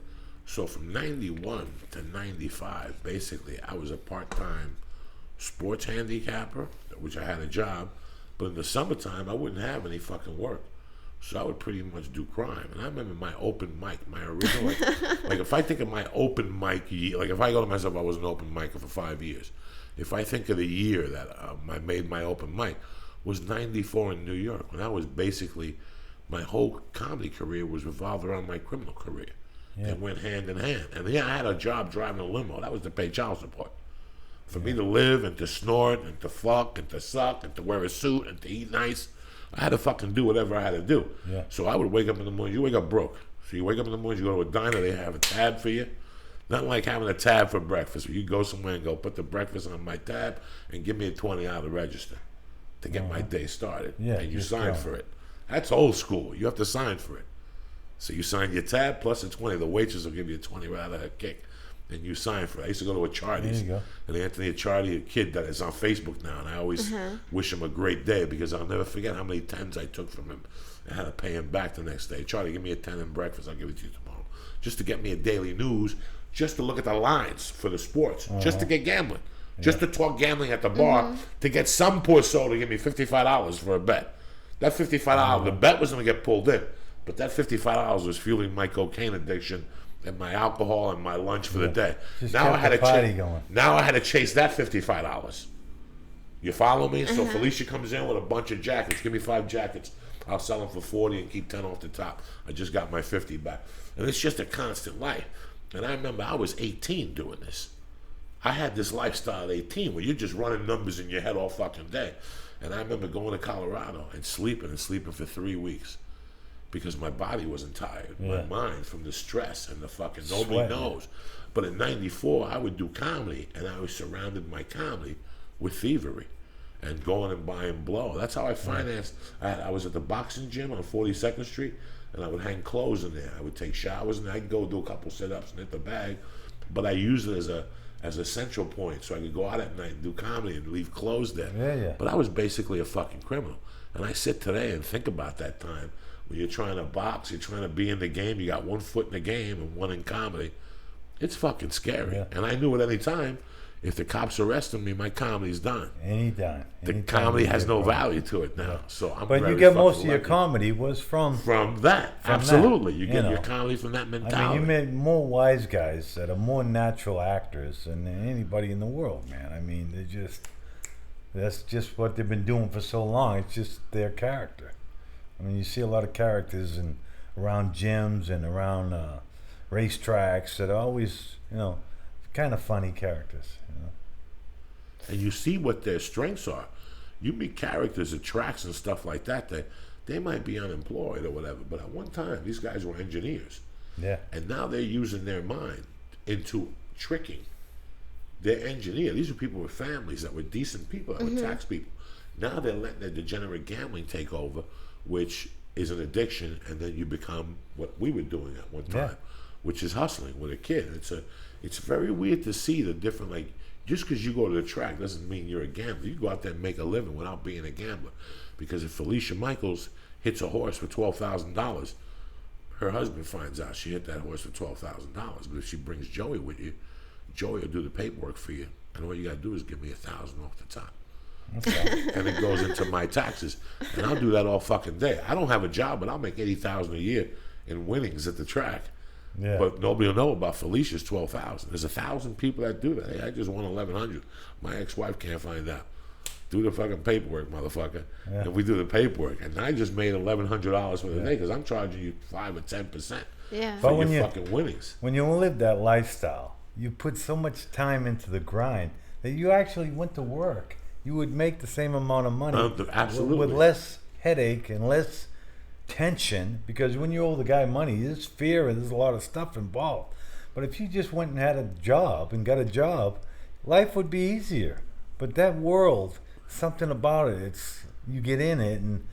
So from 91 to 95, basically, I was a part-time sports handicapper, which I had a job. But in the summertime, I wouldn't have any fucking work. So I would pretty much do crime. And I remember my open mic, my original, like if I think of my open mic, like if I go to myself, I was an open micer for 5 years. If I think of the year that I made my open mic, was 94 in New York. When I was basically, my whole comedy career was revolved around my criminal career. Yeah. They went hand in hand. And yeah, I had a job driving a limo. That was to pay child support. For me to live and to snort and to fuck and to suck and to wear a suit and to eat nice, I had to fucking do whatever I had to do. Yeah. So I would wake up in the morning. You wake up broke. So you wake up in the morning, you go to a diner, they have a tab for you. Not like having a tab for breakfast. You go somewhere and go, put the breakfast on my tab and give me a 20 out of the register to get my day started. Yeah, and you sign for it. That's old school. You have to sign for it. So you sign your tab plus a 20. The waitress will give you a 20 right out of her kick. And you sign for it. I used to go to a Charlie's. There you go. And Anthony Charlie, a kid that is on Facebook now, and I always wish him a great day because I'll never forget how many tens I took from him. I had to pay him back the next day. Charlie, give me a 10 in breakfast. I'll give it to you tomorrow. Just to get me a daily news, just to look at the lines for the sports, just to get gambling, just to talk gambling at the bar, to get some poor soul to give me $55 for a bet. That $55, the bet was going to get pulled in, but that $55 was fueling my cocaine addiction and my alcohol and my lunch for the day. Just now I had to going. Now I had to chase that $55. You follow me? So Felicia comes in with a bunch of jackets. Give me 5 jackets. I'll sell them for 40 and keep 10 off the top. I just got my 50 back. And it's just a constant life. And I remember I was 18 doing this. I had this lifestyle at 18 where you're just running numbers in your head all fucking day. And I remember going to Colorado and sleeping for 3 weeks because my body wasn't tired. My mind from the stress and the fucking nobody knows. But in 94, I would do comedy, and I was surrounded my comedy with thievery and going and buying blow. That's how I financed. I was at the boxing gym on 42nd Street, and I would hang clothes in there. I would take showers, and I'd go do a couple sit-ups and hit the bag. But I used it as a central point, so I could go out at night and do comedy and leave clothes there. But I was basically a fucking criminal. And I sit today and think about that time when you're trying to box, you're trying to be in the game, you got 1 foot in the game and 1 in comedy. It's fucking scary. And I knew at any time, if the cops arrested me, my comedy's done. Anytime. The comedy has no value to it now. So I'm But very you get most of fucking your lucky. comedy was from that. Absolutely. That, you get your comedy from that mentality. I mean, you met more wise guys that are more natural actors than anybody in the world, man. I mean, that's just what they've been doing for so long. It's just their character. I mean, you see a lot of characters around gyms and around racetracks that are always, kind of funny characters. And you see what their strengths are. You meet characters at tracks and stuff like that, they might be unemployed or whatever, but at one time, these guys were engineers. Yeah. And now they're using their mind into tricking. They're engineers. These are people with families that were decent people, that were tax people. Now they're letting their degenerate gambling take over, which is an addiction, and then you become what we were doing at one time, which is hustling with a kid. It's very weird to see the different, like, just because you go to the track doesn't mean you're a gambler. You go out there and make a living without being a gambler. Because if Felicia Michaels hits a horse for $12,000, her husband finds out she hit that horse for $12,000. But if she brings Joey with you, Joey will do the paperwork for you, and all you got to do is give me $1,000 off the top. Okay. And it goes into my taxes, and I'll do that all fucking day. I don't have a job, but I'll make $80,000 a year in winnings at the track. Yeah. But nobody will know about Felicia's $12,000. There's 1,000 people that do that. Hey, I just won $1,100. My ex-wife can't find out. Do the fucking paperwork, motherfucker. Yeah. And we do the paperwork, and I just made $1,100 for the day because I'm charging you 5 or 10% for your fucking winnings. When you live that lifestyle, you put so much time into the grind that you actually went to work. You would make the same amount of money absolutely with less headache and less tension, because when you owe the guy money, there's fear and there's a lot of stuff involved. But if you just went and had a job and got a job, life would be easier. But that world, something about it, it's you get in it and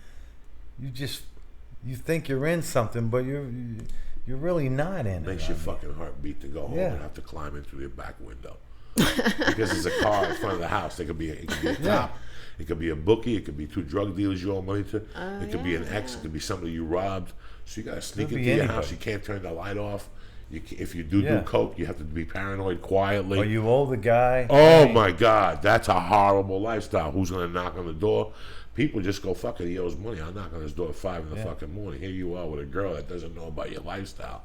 you think you're in something, but you're really not in it. Makes your fucking heart beat to go home Yeah. and have to climb in through your back window. Because there's a car in front of the house. It could be a cop. It could be a bookie. It could be 2 drug dealers you owe money to. It could be an ex. It could be somebody you robbed. So you got to sneak Could into be your house. anybody. You can't turn the light off. If you do Yeah. coke, you have to be paranoid quietly. Or you owe the guy. Oh my God, that's a horrible lifestyle. Who's gonna knock on the door? People just go, fuck it, he owes money. I'll knock on his door at 5 in the fucking morning. Here you are with a girl that doesn't know about your lifestyle.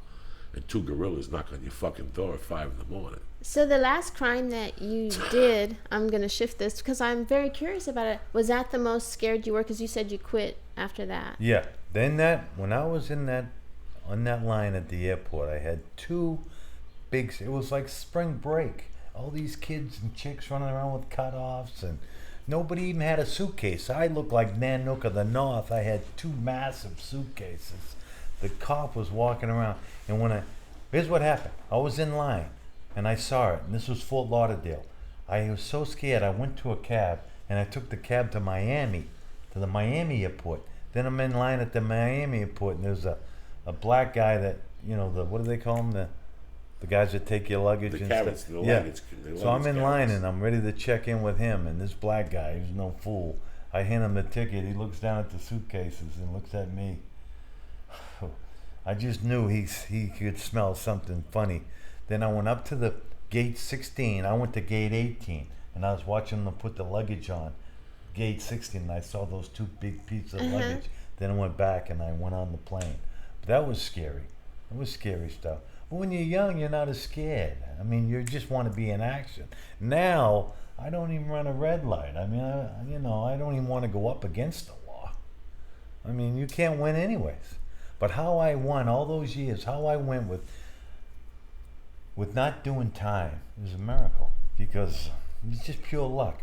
And 2 gorillas knock on your fucking door at 5 in the morning. So the last crime that you did, I'm going to shift this because I'm very curious about it. Was that the most scared you were? Because you said you quit after that. Yeah. Then when I was on that line at the airport, I had 2 big. It was like spring break. All these kids and chicks running around with cutoffs, and nobody even had a suitcase. I looked like Nanook of the North. I had 2 massive suitcases. The cop was walking around, and here's what happened. I was in line, and I saw it, and this was Fort Lauderdale. I was so scared, I went to a cab, and I took the cab to Miami, to the Miami airport. Then I'm in line at the Miami airport, and there's a black guy that, what do they call them? The guys that take your luggage The and carrots, stuff. the Yeah. luggage. the So I'm luggage in line, carrots. and I'm ready to check in with him, and this black guy, he's no fool. I hand him the ticket. He looks down at the suitcases and looks at me. I just knew he could smell something funny. Then I went up to the gate 16. I went to gate 18, and I was watching them put the luggage on gate 16, and I saw those 2 big pieces of luggage. Then I went back, and I went on the plane. But that was scary. It was scary stuff. But when you're young, you're not as scared. I mean, you just want to be in action. Now, I don't even run a red light. I mean, I don't even want to go up against the law. I mean, you can't win anyways. But how I won all those years, how I went with not doing time is a miracle, because it's just pure luck.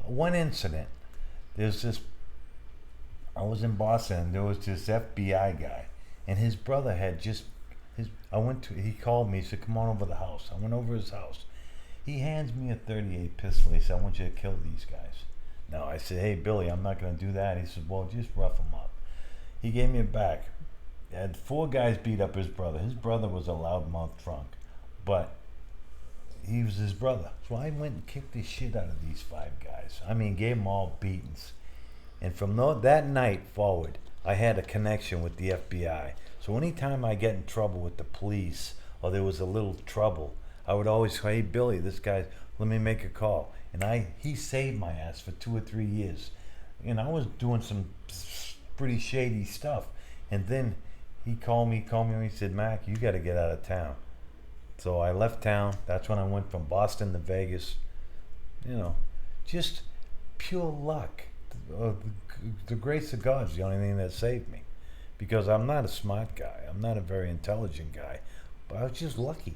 One incident, I was in Boston, and there was this FBI guy, and his brother had he called me, he said, come on over to the house. I went over his house. He hands me a .38 pistol. He said, I want you to kill these guys. No, I said, hey, Billy, I'm not going to do that. He said, well, just rough them up. He gave me it back. Had 4 guys beat up his brother. His brother was a loudmouth drunk, but he was his brother. So I went and kicked the shit out of these 5 guys. I mean, gave them all beatings. And from that night forward, I had a connection with the FBI. So anytime I get in trouble with the police, or there was a little trouble, I would always say, hey, Billy, this guy, let me make a call. And he saved my ass for 2 or 3 years. And I was doing some pretty shady stuff. And then he called me, and he said, Mac, you got to get out of town. So I left town. That's when I went from Boston to Vegas. Just pure luck. The grace of God is the only thing that saved me. Because I'm not a smart guy. I'm not a very intelligent guy. But I was just lucky.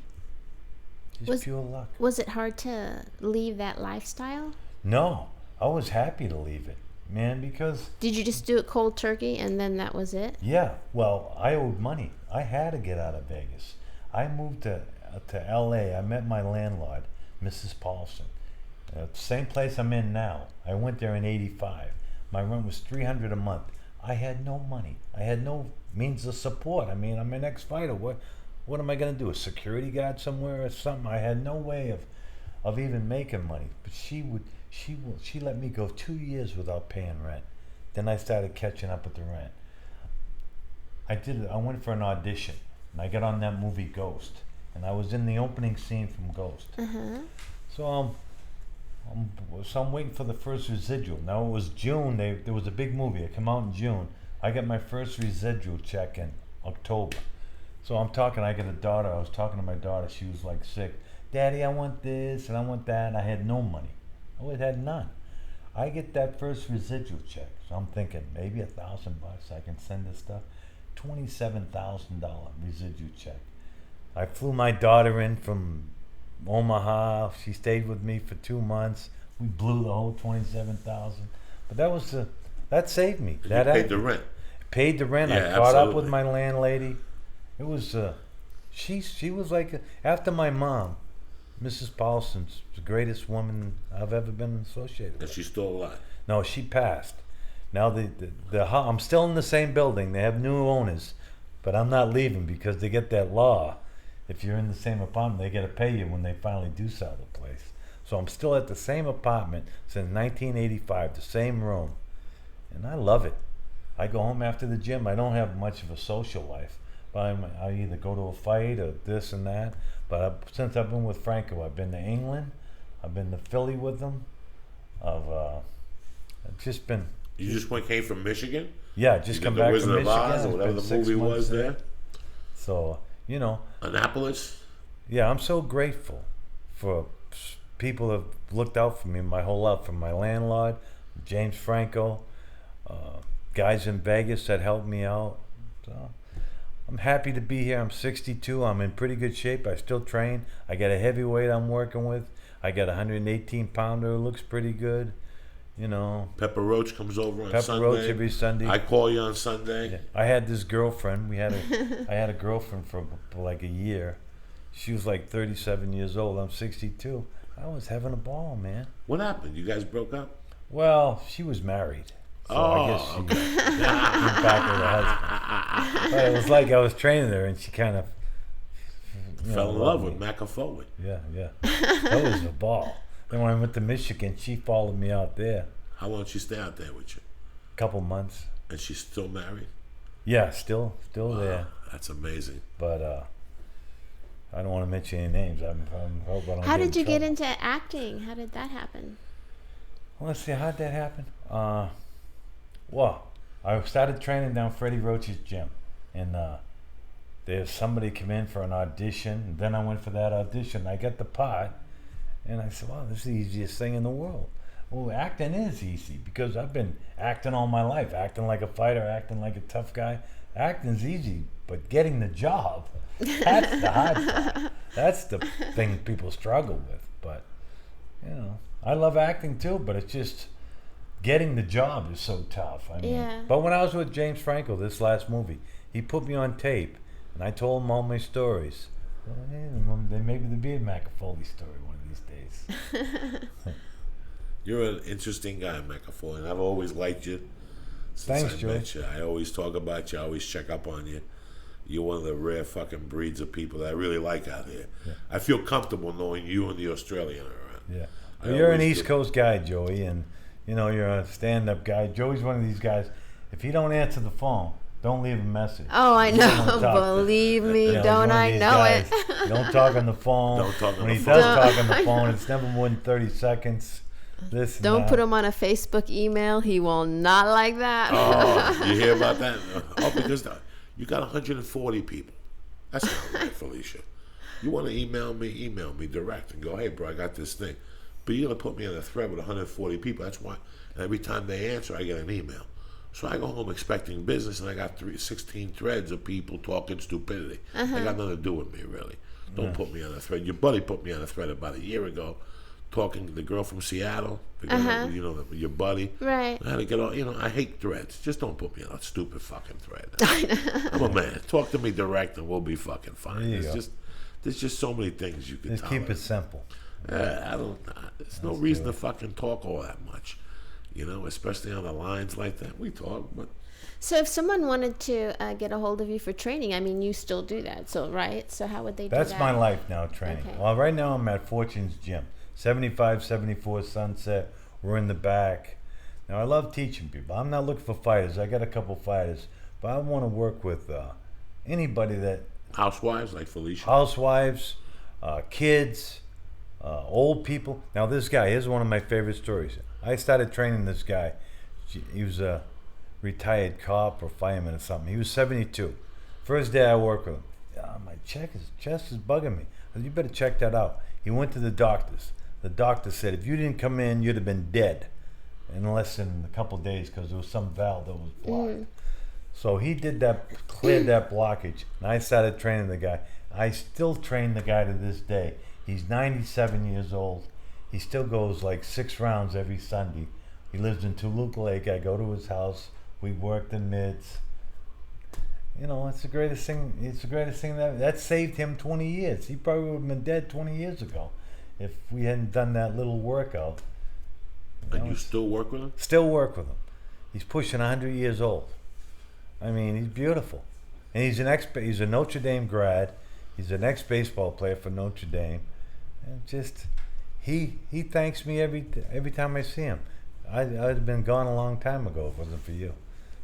Just pure luck. Was it hard to leave that lifestyle? No. I was happy to leave it, man, because... Did you just do it cold turkey and then that was it? Yeah. Well, I owed money. I had to get out of Vegas. I moved to L.A. I met my landlord, Mrs. Paulson. Same place I'm in now. I went there in '85. My rent was $300 a month. I had no money. I had no means of support. I mean, I'm an ex-fighter. What am I going to do? A security guard somewhere or something? I had no way of even making money. But she let me go 2 years without paying rent. Then I started catching up with the rent. I went for an audition, and I got on that movie Ghost, and I was in the opening scene from Ghost. So I'm waiting for the first residual. Now it was June. There was a big movie. It came out in June. I got my first residual check in October. So I got a daughter. I was talking to my daughter. She was like sick. Daddy, I want this and I want that. And I had no money. I had none. I get that first residual check. So I'm thinking maybe $1,000 I can send this stuff. $27,000 residual check. I flew my daughter in from Omaha. She stayed with me for 2 months. We blew the whole $27,000. But that saved me. You paid the rent. Paid the rent. Yeah, I caught up with absolutely. my landlady. It was she was like after my mom. Mrs. Paulson's the greatest woman I've ever been associated And with. she's still alive. No, she passed. Now I'm still in the same building. They have new owners, but I'm not leaving because they get that law. If you're in the same apartment, they got to pay you when they finally do sell the place. So I'm still at the same apartment since 1985, the same room, and I love it. I go home after the gym. I don't have much of a social life, but I either go to a fight or this and that. But since I've been with Franco, I've been to England, I've been to Philly with them. I've just been. You just came from Michigan? Yeah, just come back from Michigan. Or whatever the movie was there. So, Annapolis? Yeah, I'm so grateful for people that have looked out for me my whole life, from my landlord, James Franco, guys in Vegas that helped me out. So I'm happy to be here. I'm 62. I'm in pretty good shape. I still train. I got a heavyweight I'm working with. I got a 118 pounder who looks pretty good. Pepper Roach comes over on Pepper Sunday. Roach every Sunday. I call you on Sunday. Yeah. I had this girlfriend. I had a girlfriend for like a year. She was like 37 years old. I'm 62. I was having a ball, man. What happened? You guys broke up? Well, she was married. So I guess she okay. went back with her husband. But it was like I was training her, and she kind of Fell in love with Macca Foley. Yeah. That was a ball. Then when I went to Michigan, she followed me out there. How long did she stay out there with you? A couple months. And she's still married? Yeah, still there. That's amazing. But I don't want to mention any names. I hope I don't. How did you get trouble. into acting? How did that happen? Well, let's see. How did that happen? Well, I started training down Freddie Roach's gym, and there's somebody come in for an audition. And then I went for that audition. I got the part, and I said, "Wow, this is the easiest thing in the world." Well, acting is easy because I've been acting all my life, acting like a fighter, acting like a tough guy. Acting's easy, but getting the job, that's the hard part. That's the thing people struggle with. But, I love acting too, but it's just getting the job is so tough. I mean, Yeah. But when I was with James Franco, this last movie, he put me on tape, and I told him all my stories. Well, hey, maybe there'll be a Macca Foley story one of these days. You're an interesting guy, Macca Foley, and I've always liked you. Thanks, I Joey. met you. I always talk about you. I always check up on you. You're one of the rare fucking breeds of people that I really like out here. Yeah. I feel comfortable knowing you and the Australian are around. Yeah. I Well, you're an always East do. Coast guy, Joey, and you're a stand-up guy. Joey's one of these guys. If he don't answer the phone, don't leave a message. Oh, I You don't know. wanna talk to him. Believe me, He's don't one of I these know guys, it? Don't talk on the phone. Don't talk on when the he phone. does talk on the phone, it's never more than 30 seconds. This and Don't that. put him on a Facebook email. He will not like that. Oh, you hear about that? Oh, because you got 140 people. That's not right, Felicia. You want to email me direct and go, hey, bro, I got this thing. But you're going to put me on a thread with 140 people. That's why. And every time they answer, I get an email. So I go home expecting business, and I got 16 threads of people talking stupidity. They got nothing to do with me, really. Don't put me on a thread. Your buddy put me on a thread about a year ago, talking to the girl from Seattle, the girl, your buddy. Right. I had to get all, I hate threads. Just don't put me on a stupid fucking thread. I'm a man. Talk to me direct, and we'll be fucking fine. There you go. There's just so many things you can Just keep it simple. there's no reason to fucking talk all that much. Especially on the lines like that. We talk, but So if someone wanted to get a hold of you for training, I mean, you still do that, so right? So how would they do that? That's my life now, training. Okay. Well, right now I'm at Fortune's Gym, 7574 Sunset. We're in the back. Now, I love teaching people. I'm not looking for fighters. I got a couple fighters, but I want to work with anybody that housewives like Felicia. housewives, kids, old people. Now, this guy, here's one of my favorite stories. I started training this guy. He was a retired cop or fireman or something. He was 72. First day I worked with him. My chest is bugging me. I said, you better check that out. He went to the doctors. The doctor said, if you didn't come in, you'd have been dead in less than a couple of days because there was some valve that was blocked. So he did that, cleared that blockage, and I started training the guy. I still train the guy to this day. He's 97 years old. He still goes like 6 rounds every Sunday. He lives in Toluca Lake. I go to his house. We work the mids. It's the greatest thing. It's the greatest thing that saved him 20 years. He probably would have been dead 20 years ago. if we hadn't done that little workout. And you still work with him? Still work with him. He's pushing 100 years old. I mean, he's beautiful. And he's he's a Notre Dame grad. He's an ex-baseball player for Notre Dame. And just, he thanks me every time I see him. I'd have been gone a long time ago if it wasn't for you.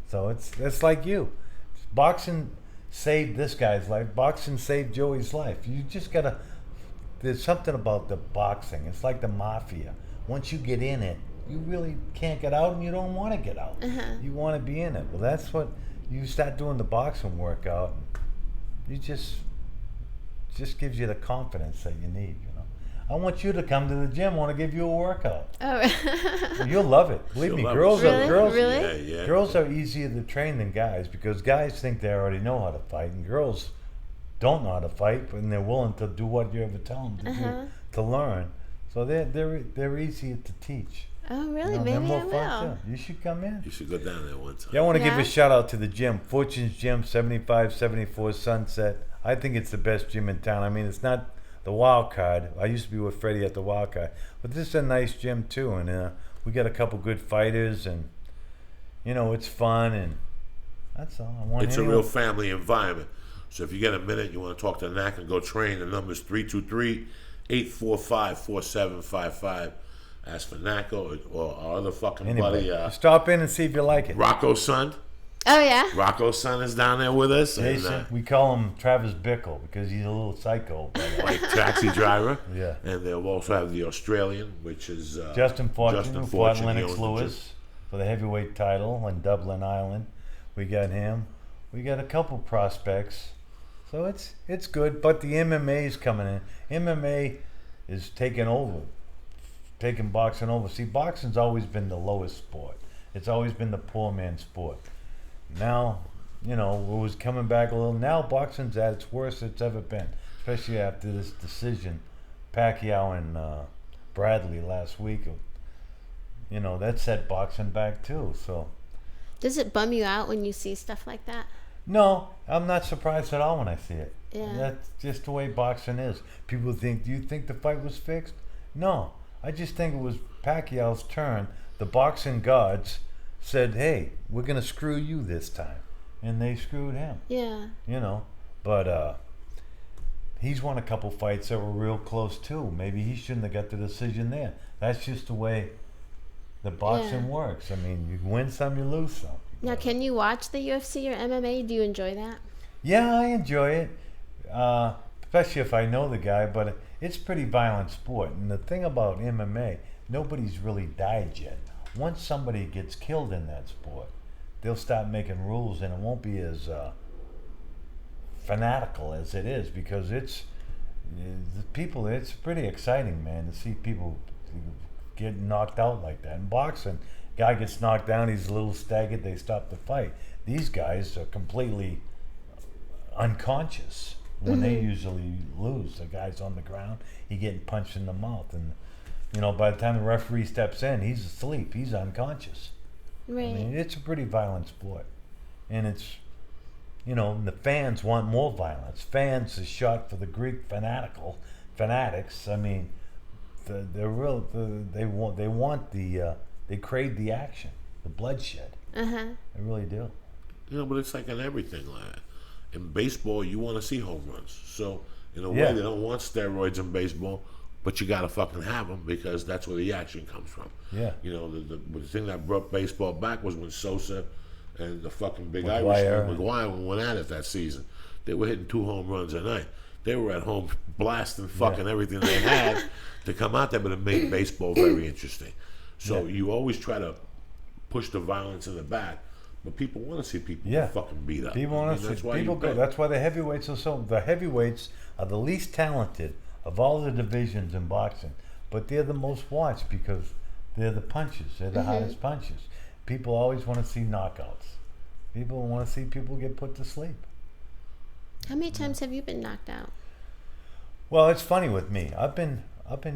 So it's like you. Boxing saved this guy's life. Boxing saved Joey's life. You just gotta, there's something about the boxing. It's like the mafia. Once you get in it, you really can't get out, and you don't want to get out. You want to be in it. Well, that's what, you start doing the boxing workout, you just gives you the confidence that you need, you know. I want you to come to the gym. I want to give you a workout. Oh. You'll love it. Believe She'll me, love girls it. are girls. Really? Yeah. Girls are easier to train than guys, because guys think they already know how to fight, and girls don't know how to fight, and they're willing to do what you ever tell them to do to learn. So they're easier to teach. Oh, really? You know, Maybe they're more I fun will. too. You should come in. You should go down there one time. Yeah, I want to give Yeah? a shout out to the gym, Fortune's Gym, 7574 Sunset. I think it's the best gym in town. I mean, it's not the Wild Card. I used to be with Freddie at the Wild Card, but this is a nice gym too, and we got a couple good fighters, and you know, it's fun, and that's all. I want It's a anyone- real family environment. So if you get a minute, you want to talk to Knack and go train, the number's 323-845-4755. Ask for Knack or our other fucking anybody. buddy, Stop in and see if you like it. Rocco's son. Oh, yeah? Rocco's son is down there with us. And, Jason, we call him Travis Bickle because he's a little psycho. But, like taxi driver. Yeah. And they'll also have the Australian, which is Justin Fortune, who fought Fortune, he Lennox owns the gym. Lewis for the heavyweight title in Dublin, Ireland. We got him. We got a couple prospects. So it's good, but the MMA is coming in. MMA is taking boxing over. See, boxing's always been the lowest sport. It's always been the poor man's sport. Now, you know, it was coming back a little. Now boxing's at its worst it's ever been, especially after this decision, Pacquiao and Bradley last week. You know, that set boxing back too. So Does it bum you out when you see stuff like that? no, I'm not surprised at all when I see it. Yeah. That's just the way boxing is. People think, do you think the fight was fixed? No, I just think it was Pacquiao's turn. The boxing gods said, hey, we're going to screw you this time. And they screwed him, Yeah. you know. But he's won a couple fights that were real close too. Maybe he shouldn't have got the decision there. That's just the way the boxing works. I mean, you win some, you lose some. Now, can you watch the UFC or MMA? Do you enjoy that? Yeah, I enjoy it, especially if I know the guy, but it's pretty violent sport. And the thing about MMA, nobody's really died yet. Once somebody gets killed in that sport, they'll start making rules, and it won't be as fanatical as it is, because it's pretty exciting, man, to see people get knocked out like that. In boxing, guy gets knocked down, he's a little staggered, they stop the fight. These guys are completely unconscious when they usually lose. The guy's on the ground, he getting punched in the mouth, and you know, by the time the referee steps in, he's asleep, he's unconscious. Right. I mean, it's a pretty violent sport, and it's, you know, the fans want more violence. Fans is shot for the Greek fanatics. I mean, they crave the action, the bloodshed. Uh-huh. They really do. You know, but it's like in everything. Like in baseball, you want to see home runs. So in a Yeah. way, they don't want steroids in baseball, but you got to fucking have them because that's where the action comes from. Yeah. You know, the thing that brought baseball back was when Sosa and the fucking big McGuire. Irishman, McGuire, went at it that season. They were hitting 2 home runs a night. They were at home blasting fucking everything they had to come out there, but it made baseball very interesting. So you always try to push the violence in the back, but people want to see people fucking beat up. People want to that's see why people you go. bet. That's why the heavyweights are so. The heavyweights are the least talented of all the divisions in boxing, but they're the most watched because they're the punches. They're the hottest punches. People always want to see knockouts. People want to see people get put to sleep. How many times have you been knocked out? Well, it's funny with me. I've been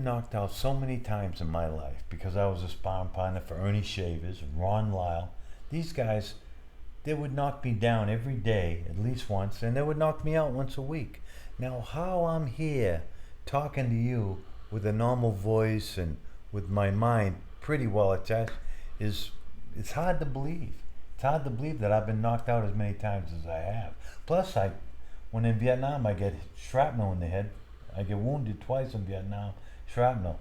knocked out so many times in my life because I was a sparring partner for Ernie Shavers and Ron Lyle. These guys, they would knock me down every day at least once, and they would knock me out once a week. Now, how I'm here talking to you with a normal voice and with my mind pretty well attached, it's hard to believe. It's hard to believe that I've been knocked out as many times as I have. Plus, when in Vietnam, I get shrapnel in the head. I get wounded twice in Vietnam, shrapnel.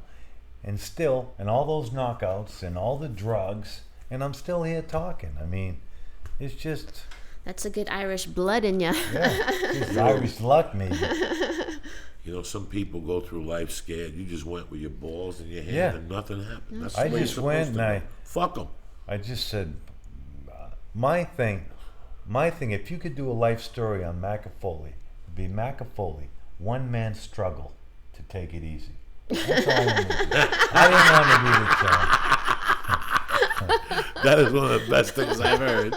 And still, and all those knockouts and all the drugs, and I'm still here talking. I mean, it's just... That's a good Irish blood in you. Yeah, it's Irish luck, maybe. You know, some people go through life scared. You just went with your balls in your hand and nothing happened. That's I the way just you're went supposed and to go. Fuck them. I just said, my thing, if you could do a life story on Macca Foley, it'd be Macca Foley, one man struggle to take it easy. That's all I want to do. I didn't want to be the champ. That is one of the best things I've heard.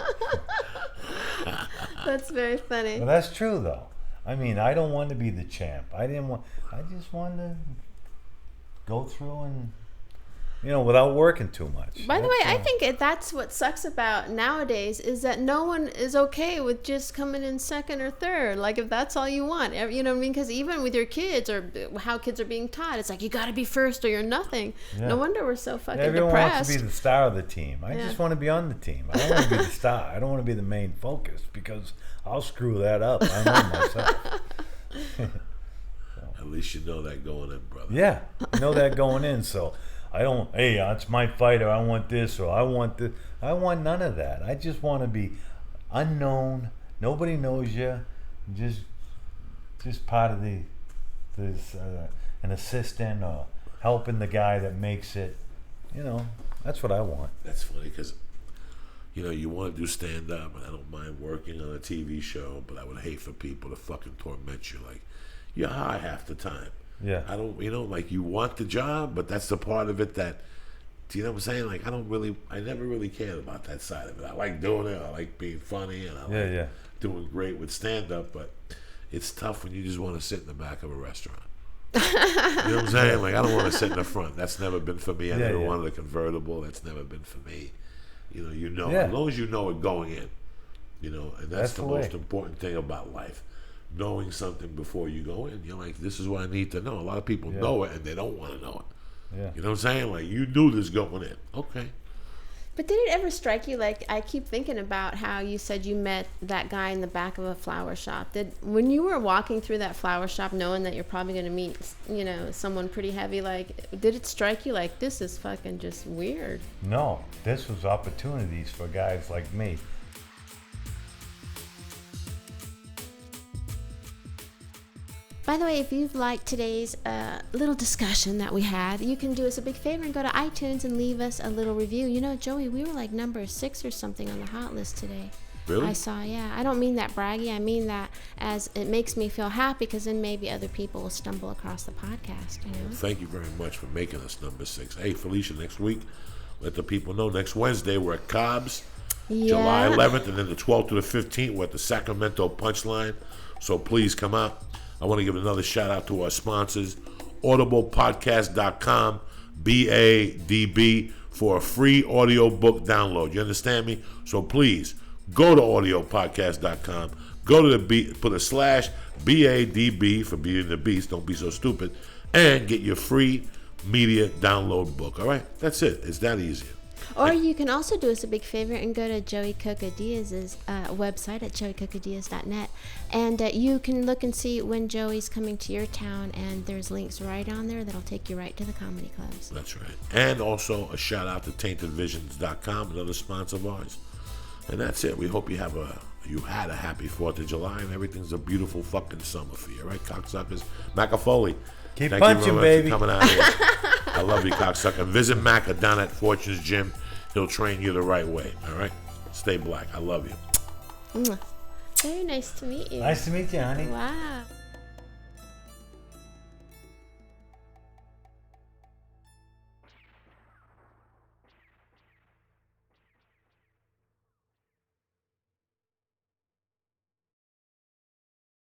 That's very funny. Well, that's true, though. I mean, I don't want to be the champ. I just wanted to go through and, without working too much. By the way, I think that's what sucks about nowadays is that no one is okay with just coming in second or third. Like, if that's all you want, you know what I mean? Because even with your kids or how kids are being taught, it's like, you got to be first or you're nothing. Yeah. No wonder we're so fucking Everyone depressed. Wants to be the star of the team. I just want to be on the team. I don't want to be the star. I don't want to be the main focus because I'll screw that up. I know myself. At least you know that going in, brother. Yeah, you know that going in, so... I don't, hey, it's my fighter, I want this, or I want this. I want none of that. I just want to be unknown. Nobody knows you. Just part of an assistant or helping the guy that makes it. That's what I want. That's funny because, you want to do stand-up, and I don't mind working on a TV show, but I would hate for people to fucking torment you. Like, you're high half the time. Yeah. I don't, like you want the job, but that's the part of it that, do you know what I'm saying? Like, I never really cared about that side of it. I like doing it. I like being funny, and I like doing great with stand-up, but it's tough when you just want to sit in the back of a restaurant. You know what I'm saying? Like, I don't want to sit in the front. That's never been for me. I never wanted a convertible. That's never been for me. As long as you know it going in, and that's the most important thing about life. Knowing something before you go in, you're like, this is what I need to know. A lot of people know it and they don't want to know it. Yeah. You know what I'm saying? Like, you knew this going in. Okay. But did it ever strike you, like, I keep thinking about how you said you met that guy in the back of a flower shop. When you were walking through that flower shop knowing that you're probably going to meet, someone pretty heavy, like, did it strike you like, this is fucking just weird? No, this was opportunities for guys like me. By the way, if you've liked today's little discussion that we had, you can do us a big favor and go to iTunes and leave us a little review. Joey, we were like number 6 or something on the hot list today. Really? I saw, yeah. I don't mean that braggy. I mean that as it makes me feel happy because then maybe other people will stumble across the podcast, Well, thank you very much for making us number 6. Hey, Felicia, next week, let the people know. Next Wednesday, we're at Cobb's, July 11th, and then the 12th to the 15th, we're at the Sacramento Punchline. So please come out. I want to give another shout out to our sponsors, audiblepodcast.com, BADB, for a free audiobook download. You understand me? So please go to audiopodcast.com, go to put a / BADB for Beauty and the Beast, don't be so stupid, and get your free media download book. All right? That's it. It's that easy. Or you can also do us a big favor and go to Joey Cocadiaz's website at joeycocadiaz.net, and you can look and see when Joey's coming to your town, and there's links right on there that'll take you right to the comedy clubs. That's right. And also a shout out to taintedvisions.com, another sponsor of ours. And that's it. We hope you had a happy 4th of July, and everything's a beautiful fucking summer for you, right, cocksuckers? Macca Foley. Keep Thank punching, you baby. for coming out here. I love you, cocksucker. Visit Macca down at Fortune's Gym. He'll train you the right way, all right? Stay black. I love you. Very nice to meet you. Nice to meet you, honey. Wow.